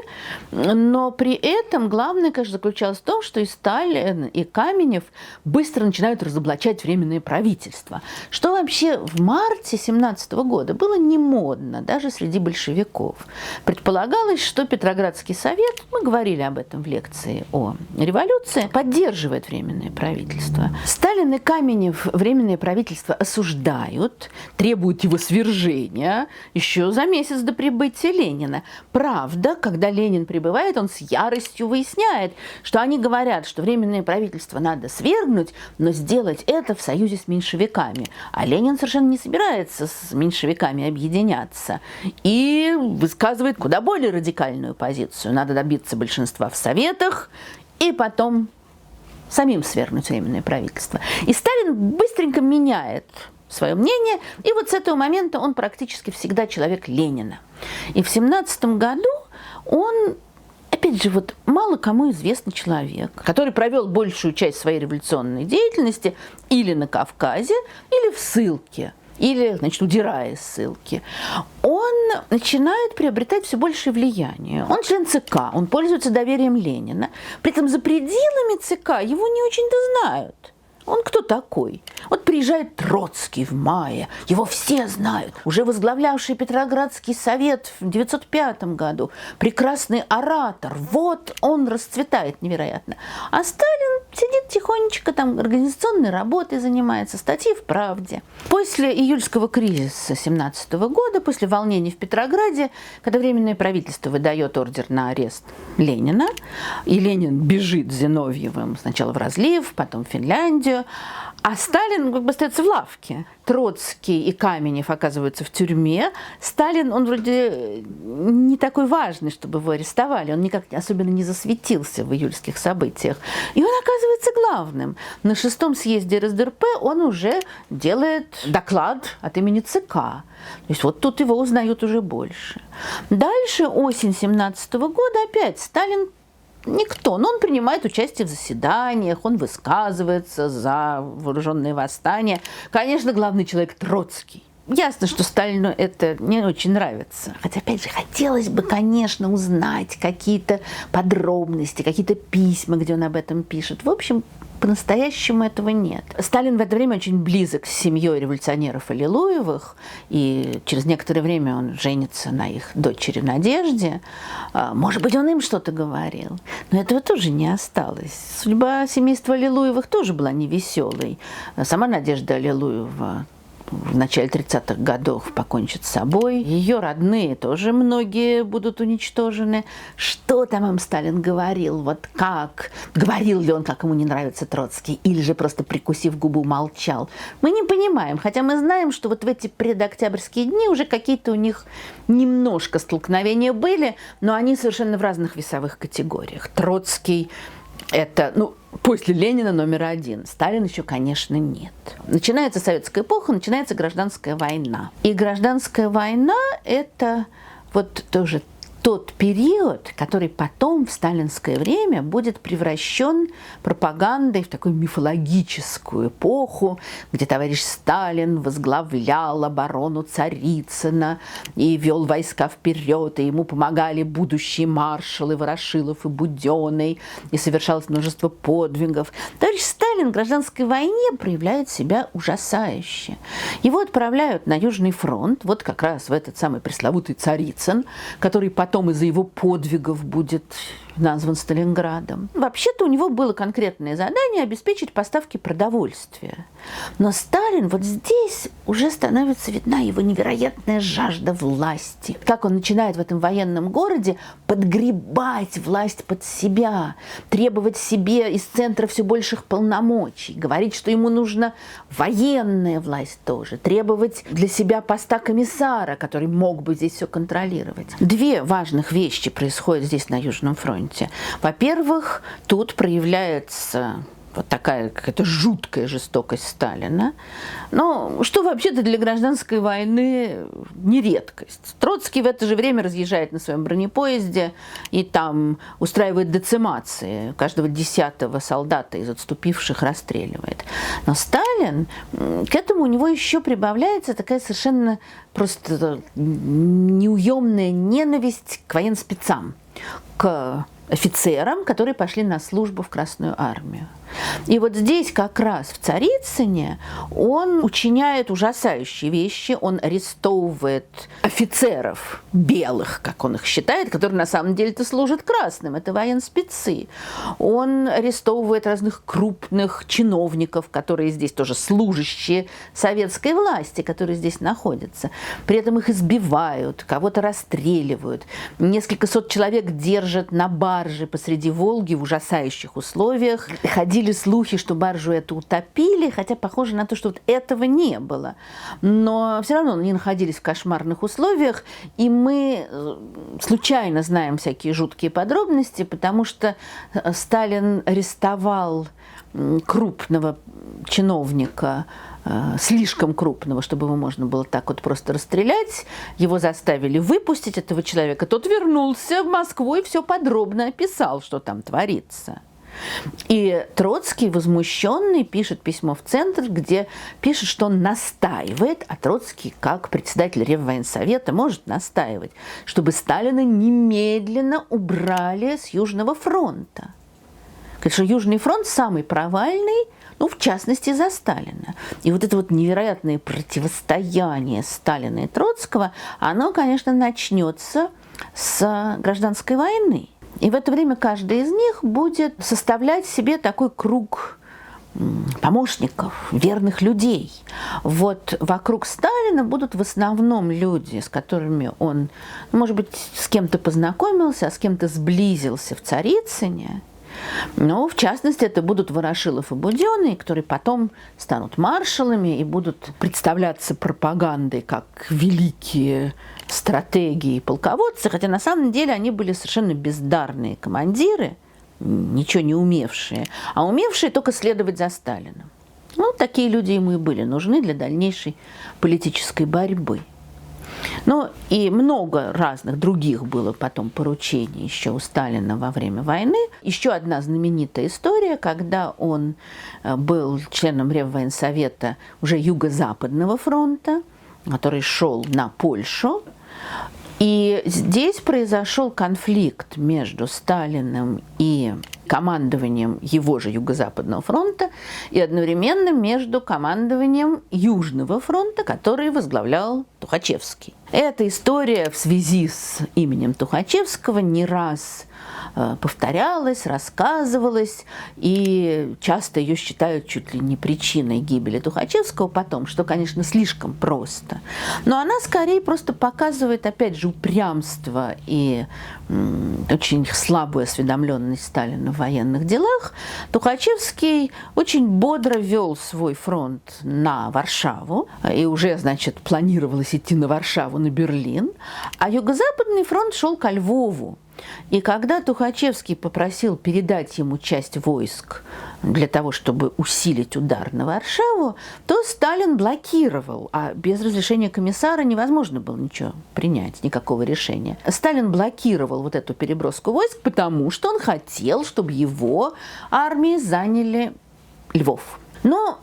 Но при этом главное, конечно, заключалось в том, что и Сталин, и Каменев быстро начинают разоблачать Временное правительство. Что вообще в марте 17 года было не модно, даже среди большевиков. Предполагалось, что Петроградский совет, мы говорили об этом в лекции о революции, поддерживает Временное правительство. Сталин и Каменев Временное правительство осуждают, требуют его свержения еще за месяц до прибытия Ленина. Правда, когда Ленин прибывает, он с яростью выясняет, что они говорят, что Временное правительство надо свергнуть, но сделать это в союзе с меньшевиками. А Ленин совершенно не собирается с меньшевиками объединяться и высказывает куда более радикальную позицию. Надо добиться большинства в Советах и потом самим свергнуть Временное правительство. И Сталин быстренько меняет свое мнение, и вот с этого момента он практически всегда человек Ленина. И в 17 году он, опять же, вот мало кому известный человек, который провел большую часть своей революционной деятельности или на Кавказе, или в ссылке, или, значит, удирая из ссылки, он начинает приобретать все большее влияние. Он член ЦК, он пользуется доверием Ленина. При этом за пределами ЦК его не очень-то знают. Он кто такой? Вот приезжает Троцкий в мае, его все знают. Уже возглавлявший Петроградский совет в 1905 году, прекрасный оратор. Вот он расцветает невероятно. А Сталин сидит тихонечко, там организационной работой занимается, статьи в «Правде». После июльского кризиса 17 года, после волнений в Петрограде, когда Временное правительство выдает ордер на арест Ленина, и Ленин бежит с Зиновьевым сначала в разлив, потом в Финляндию, а Сталин как бы остается в лавке. Троцкий и Каменев оказываются в тюрьме. Сталин, он вроде не такой важный, чтобы его арестовали. Он никак особенно не засветился в июльских событиях. И он оказывается главным. На 6-м съезде РСДРП он уже делает доклад от имени ЦК. То есть вот тут его узнают уже больше. Дальше, осень 17 года, опять Сталин никто, но он принимает участие в заседаниях, он высказывается за вооруженные восстания. Конечно, главный человек Троцкий. Ясно, что Сталину это не очень нравится. Хотя, опять же, хотелось бы, конечно, узнать какие-то подробности, какие-то письма, где он об этом пишет. В общем, по-настоящему этого нет. Сталин в это время очень близок с семьей революционеров Аллилуевых, и через некоторое время он женится на их дочери Надежде. Может быть, он им что-то говорил, но этого тоже не осталось. Судьба семейства Аллилуевых тоже была невеселой. Сама Надежда Аллилуева в начале 30-х годов покончит с собой. Ее родные тоже многие будут уничтожены. Что там им Сталин говорил? Вот как? Говорил ли он, как ему не нравится Троцкий? Или же просто прикусив губу молчал? Мы не понимаем, хотя мы знаем, что вот в эти предоктябрьские дни уже какие-то у них немножко столкновения были, но они совершенно в разных весовых категориях. Троцкий – это, после Ленина номер один. Сталин еще, конечно, нет. Начинается советская эпоха, начинается гражданская война. И гражданская война – это вот тоже тот период, который потом в сталинское время будет превращен пропагандой в такую мифологическую эпоху, где товарищ Сталин возглавлял оборону Царицына и вел войска вперед, и ему помогали будущие маршалы Ворошилов и Буденный, и совершалось множество подвигов. Товарищ Сталин в гражданской войне проявляет себя ужасающе. Его отправляют на Южный фронт, вот как раз в этот самый пресловутый Царицын, который потом из-за его подвигов будет назван Сталинградом. Вообще-то у него было конкретное задание обеспечить поставки продовольствия. Но Сталин вот здесь уже становится видна его невероятная жажда власти. Как он начинает в этом военном городе подгребать власть под себя, требовать себе из центра все больших полномочий, говорить, что ему нужна военная власть тоже, требовать для себя поста комиссара, который мог бы здесь все контролировать. Две важных вещи происходят здесь на Южном фронте. Во-первых, тут проявляется вот такая какая-то жуткая жестокость Сталина. Но что вообще-то для гражданской войны не редкость. Троцкий в это же время разъезжает на своем бронепоезде и там устраивает децимации. Каждого 10-го солдата из отступивших расстреливает. Но Сталин, к этому у него еще прибавляется такая совершенно просто неуемная ненависть к военспецам, к офицерам, которые пошли на службу в Красную армию. И вот здесь как раз в Царицыне он учиняет ужасающие вещи, он арестовывает офицеров белых, как он их считает, которые на самом деле-то служат красным, это военспецы. Он арестовывает разных крупных чиновников, которые здесь тоже служащие советской власти, которые здесь находятся. При этом их избивают, кого-то расстреливают. Несколько сот человек держат на барже посреди Волги в ужасающих условиях. Ходили слухи, что баржу эту утопили, хотя похоже на то, что вот этого не было. Но все равно они находились в кошмарных условиях, и мы случайно знаем всякие жуткие подробности, потому что Сталин арестовал крупного чиновника, слишком крупного, чтобы его можно было так вот просто расстрелять. Его заставили выпустить, этого человека. Тот вернулся в Москву и все подробно описал, что там творится. И Троцкий, возмущенный, пишет письмо в Центр, где пишет, что он настаивает, а Троцкий, как председатель Реввоенсовета, может настаивать, чтобы Сталина немедленно убрали с Южного фронта. Говорит, что Южный фронт самый провальный, в частности, за Сталина. И вот это вот невероятное противостояние Сталина и Троцкого, оно, конечно, начнется с гражданской войны. И в это время каждый из них будет составлять себе такой круг помощников, верных людей. Вот вокруг Сталина будут в основном люди, с которыми он, может быть, с кем-то познакомился, а с кем-то сблизился в Царицыне. Но, в частности, это будут Ворошилов и Буденный, которые потом станут маршалами и будут представляться пропагандой как великие стратеги и полководцы, хотя на самом деле они были совершенно бездарные командиры, ничего не умевшие, а умевшие только следовать за Сталиным. Такие люди ему и были нужны для дальнейшей политической борьбы. И много разных других было потом поручений еще у Сталина во время войны. Еще одна знаменитая история, когда он был членом Реввоенсовета уже Юго-Западного фронта, который шел на Польшу. И здесь произошел конфликт между Сталиным и командованием его же Юго-Западного фронта и одновременно между командованием Южного фронта, который возглавлял Тухачевский. Эта история в связи с именем Тухачевского не раз повторялась, рассказывалась, и часто ее считают чуть ли не причиной гибели Тухачевского потом, что, конечно, слишком просто. Но она скорее просто показывает, опять же, упрямство и очень слабую осведомленность Сталина в военных делах. Тухачевский очень бодро вел свой фронт на Варшаву, и уже, значит, планировалось идти на Варшаву, на Берлин, а Юго-Западный фронт шел ко Львову. И когда Тухачевский попросил передать ему часть войск для того, чтобы усилить удар на Варшаву, то Сталин блокировал, а без разрешения комиссара невозможно было ничего принять, никакого решения. Сталин блокировал вот эту переброску войск, потому что он хотел, чтобы его армии заняли Львов. Но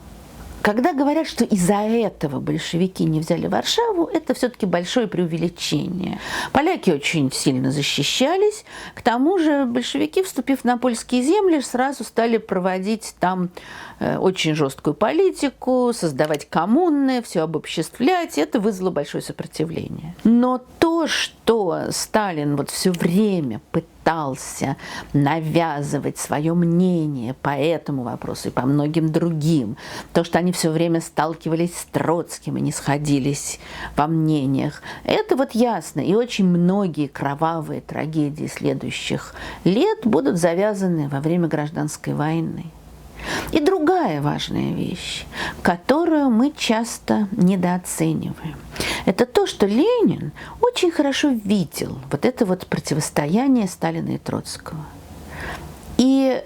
когда говорят, что из-за этого большевики не взяли Варшаву, это все-таки большое преувеличение. Поляки очень сильно защищались. К тому же большевики, вступив на польские земли, сразу стали проводить там очень жесткую политику, создавать коммуны, все обобществлять. Это вызвало большое сопротивление. Но то, что Сталин вот все время пытался навязывать свое мнение по этому вопросу и по многим другим, то, что они все время сталкивались с Троцким и не сходились во мнениях, это вот ясно. И очень многие кровавые трагедии следующих лет будут завязаны во время гражданской войны. И другая важная вещь, которую мы часто недооцениваем, это то, что Ленин очень хорошо видел вот это вот противостояние Сталина и Троцкого. И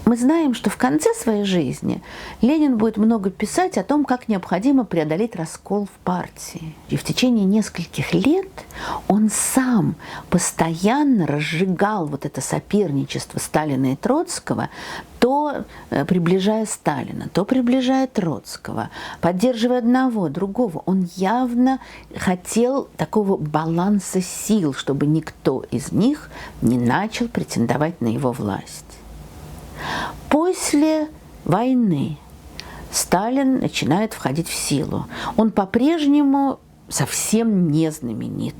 мы знаем, что в конце своей жизни Ленин будет много писать о том, как необходимо преодолеть раскол в партии. И в течение нескольких лет он сам постоянно разжигал вот это соперничество Сталина и Троцкого, то приближая Сталина, то приближая Троцкого, поддерживая одного, другого. Он явно хотел такого баланса сил, чтобы никто из них не начал претендовать на его власть. После войны Сталин начинает входить в силу. Он по-прежнему совсем не знаменит.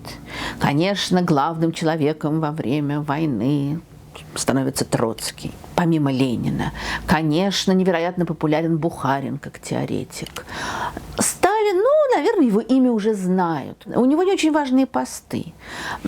Конечно, главным человеком во время войны становится Троцкий, помимо Ленина. Конечно, невероятно популярен Бухарин как теоретик. Сталин, наверное, его имя уже знают. У него не очень важные посты.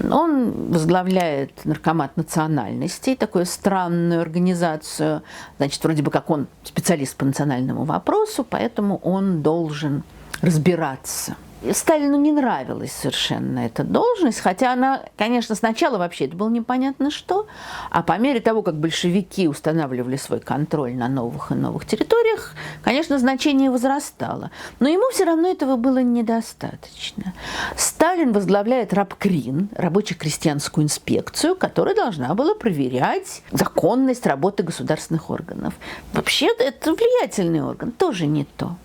Он возглавляет Наркомат национальностей, такую странную организацию. Значит, вроде бы как он специалист по национальному вопросу, поэтому он должен разбираться. Сталину не нравилась совершенно эта должность, хотя она, конечно, сначала вообще это было непонятно что, а по мере того, как большевики устанавливали свой контроль на новых и новых территориях, конечно, значение возрастало. Но ему все равно этого было недостаточно. Сталин возглавляет рабкрин, рабоче-крестьянскую инспекцию, которая должна была проверять законность работы государственных органов. Вообще, это влиятельный орган, тоже не то.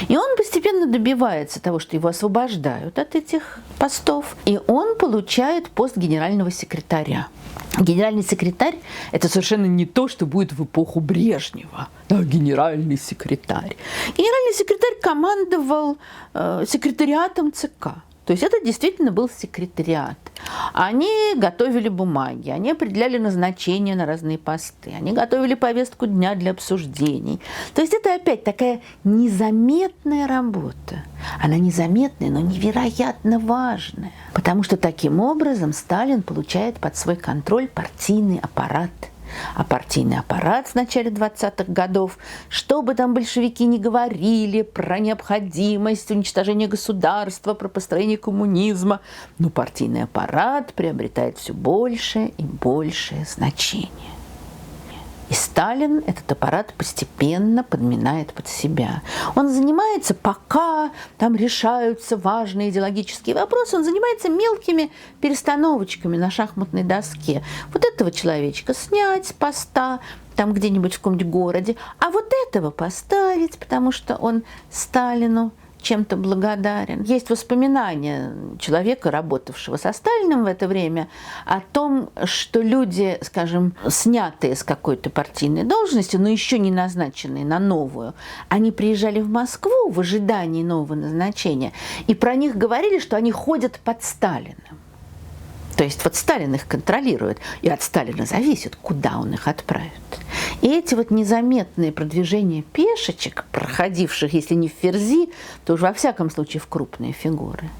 И он постепенно добивается того, что его освобождают от этих постов, и он получает пост генерального секретаря. Генеральный секретарь – это совершенно не то, что будет в эпоху Брежнева. Да, генеральный секретарь. Генеральный секретарь командовал секретариатом ЦК. То есть это действительно был секретариат. Они готовили бумаги, они определяли назначения на разные посты, они готовили повестку дня для обсуждений. То есть это опять такая незаметная работа. Она незаметная, но невероятно важная. Потому что таким образом Сталин получает под свой контроль партийный аппарат. А партийный аппарат в начале 20-х годов, что бы там большевики ни говорили про необходимость уничтожения государства, про построение коммунизма, но партийный аппарат приобретает все большее и большее значение. И Сталин этот аппарат постепенно подминает под себя. Он занимается, пока там решаются важные идеологические вопросы, он занимается мелкими перестановочками на шахматной доске. Вот этого человечка снять с поста, там где-нибудь в каком-нибудь городе, а вот этого поставить, потому что он Сталину чем-то благодарен. Есть воспоминания человека, работавшего со Сталиным в это время, о том, что люди, скажем, снятые с какой-то партийной должности, но еще не назначенные на новую, они приезжали в Москву в ожидании нового назначения, и про них говорили, что они ходят под Сталиным. То есть вот Сталин их контролирует, и от Сталина зависит, куда он их отправит. И эти вот незаметные продвижения пешечек, проходивших, если не в ферзи, то уж во всяком случае в крупные фигуры,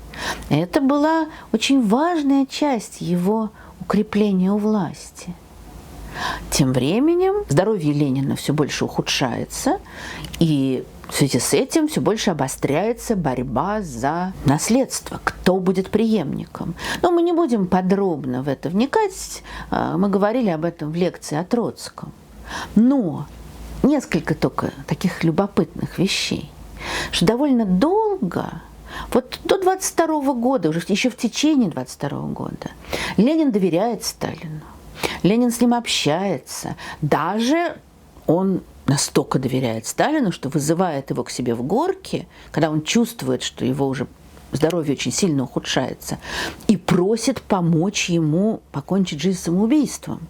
это была очень важная часть его укрепления у власти. Тем временем здоровье Ленина все больше ухудшается, и в связи с этим все больше обостряется борьба за наследство, кто будет преемником. Но мы не будем подробно в это вникать, мы говорили об этом в лекции о Троцком. Но несколько только таких любопытных вещей, что довольно долго, вот до 22 года, уже еще в течение 22 года, Ленин доверяет Сталину. Ленин с ним общается. Даже он настолько доверяет Сталину, что вызывает его к себе в Горки, когда он чувствует, что его уже здоровье очень сильно ухудшается, и просит помочь ему покончить жизнь самоубийством.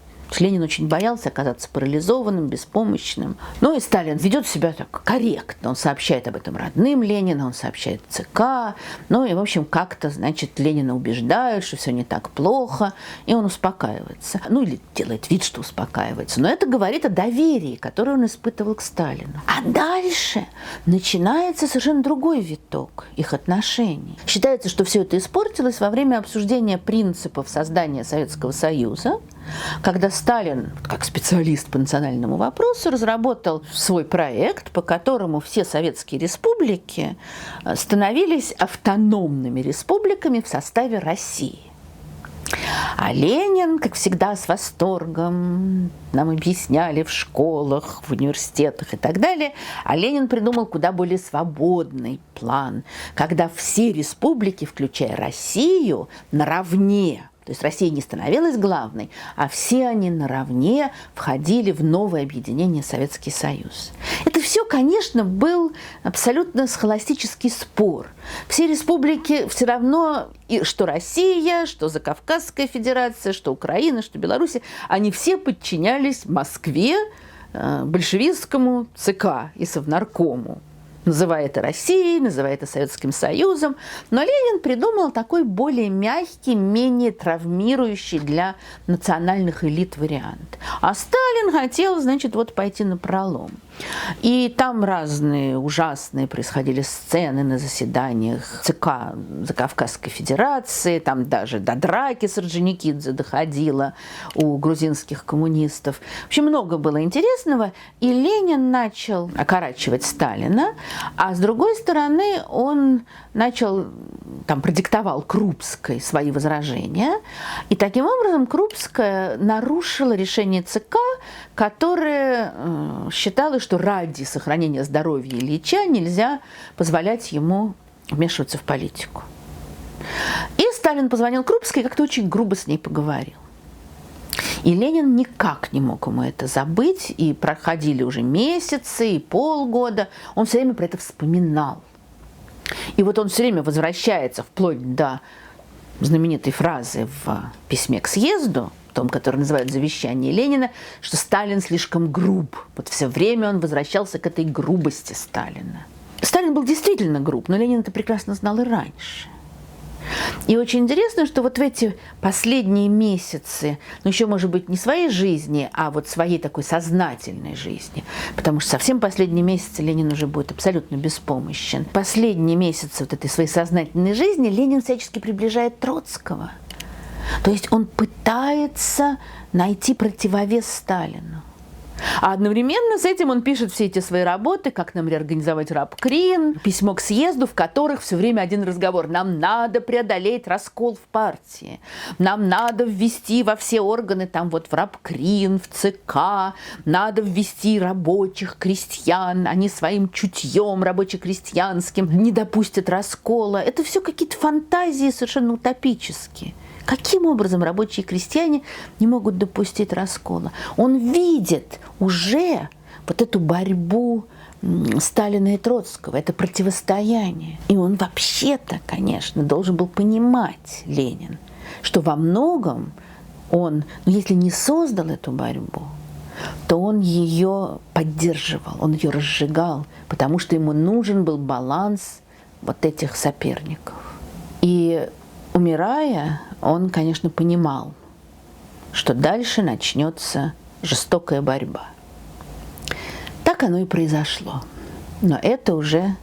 Ленин очень боялся оказаться парализованным, беспомощным. Ну и Сталин ведет себя так корректно. Он сообщает об этом родным Ленина, он сообщает ЦК. Ну и, в общем, как-то, значит, Ленина убеждают, что все не так плохо, и он успокаивается. Ну или делает вид, что успокаивается. Но это говорит о доверии, которое он испытывал к Сталину. А дальше начинается совершенно другой виток их отношений. Считается, что все это испортилось во время обсуждения принципов создания Советского Союза, когда Сталин, как специалист по национальному вопросу, разработал свой проект, по которому все советские республики становились автономными республиками в составе России. А Ленин, как всегда, с восторгом, нам объясняли в школах, в университетах и так далее, а Ленин придумал куда более свободный план, когда все республики, включая Россию, наравне. То есть Россия не становилась главной, а все они наравне входили в новое объединение Советский Союз. Это все, конечно, был абсолютно схоластический спор. Все республики все равно, что Россия, что Закавказская Федерация, что Украина, что Беларусь, они все подчинялись Москве, большевистскому ЦК и Совнаркому. Называя это Россией, называя это Советским Союзом. Но Ленин придумал такой более мягкий, менее травмирующий для национальных элит вариант. А Сталин хотел, значит, вот пойти напролом. И там разные ужасные происходили сцены на заседаниях ЦК Закавказской Федерации, там даже до драки Орджоникидзе доходило у грузинских коммунистов. В общем, много было интересного, и Ленин начал окорачивать Сталина, а с другой стороны он начал, там, продиктовал Крупской свои возражения, и таким образом Крупская нарушила решение ЦК, которое считало, что ради сохранения здоровья Ильича нельзя позволять ему вмешиваться в политику. И Сталин позвонил Крупской и как-то очень грубо с ней поговорил. И Ленин никак не мог ему это забыть, и проходили уже месяцы и полгода, он все время про это вспоминал. И вот он все время возвращается вплоть до знаменитой фразы в письме к съезду, том, который называют «Завещание Ленина», что Сталин слишком груб. Вот все время он возвращался к этой грубости Сталина. Сталин был действительно груб, но Ленин это прекрасно знал и раньше. И очень интересно, что вот в эти последние месяцы, ну еще, может быть, не своей жизни, а вот своей такой сознательной жизни, потому что совсем последние месяцы Ленин уже будет абсолютно беспомощен. Последние месяцы вот этой своей сознательной жизни Ленин всячески приближает Троцкого. То есть он пытается найти противовес Сталину. А одновременно с этим он пишет все эти свои работы, как нам реорганизовать рабкрин, письмо к съезду, в которых все время один разговор. Нам надо преодолеть раскол в партии. Нам надо ввести во все органы, там вот в рабкрин, в ЦК, надо ввести рабочих, крестьян. Они своим чутьем рабоче-крестьянским не допустят раскола. Это все какие-то фантазии совершенно утопические. Каким образом рабочие и крестьяне не могут допустить раскола? Он видит уже вот эту борьбу Сталина и Троцкого, это противостояние. И он вообще-то, конечно, должен был понимать, Ленин, что во многом он, если не создал эту борьбу, то он ее поддерживал, он ее разжигал, потому что ему нужен был баланс вот этих соперников. И Умирая, он, конечно, понимал, что дальше начнется жестокая борьба. Так оно и произошло. Но это уже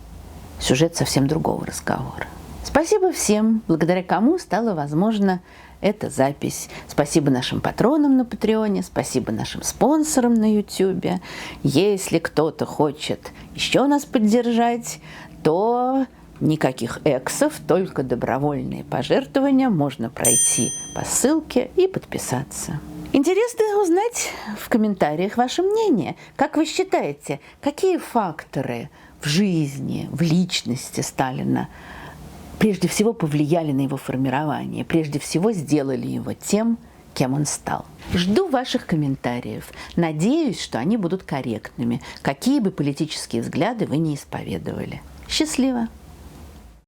сюжет совсем другого разговора. Спасибо всем, благодаря кому стала возможна эта запись. Спасибо нашим патронам на Патреоне, спасибо нашим спонсорам на Ютубе. Если кто-то хочет еще нас поддержать, то никаких эксов, только добровольные пожертвования. Можно пройти по ссылке и подписаться. Интересно узнать в комментариях ваше мнение. Как вы считаете, какие факторы в жизни, в личности Сталина прежде всего повлияли на его формирование, прежде всего сделали его тем, кем он стал? Жду ваших комментариев. Надеюсь, что они будут корректными, какие бы политические взгляды вы ни исповедовали. Счастливо!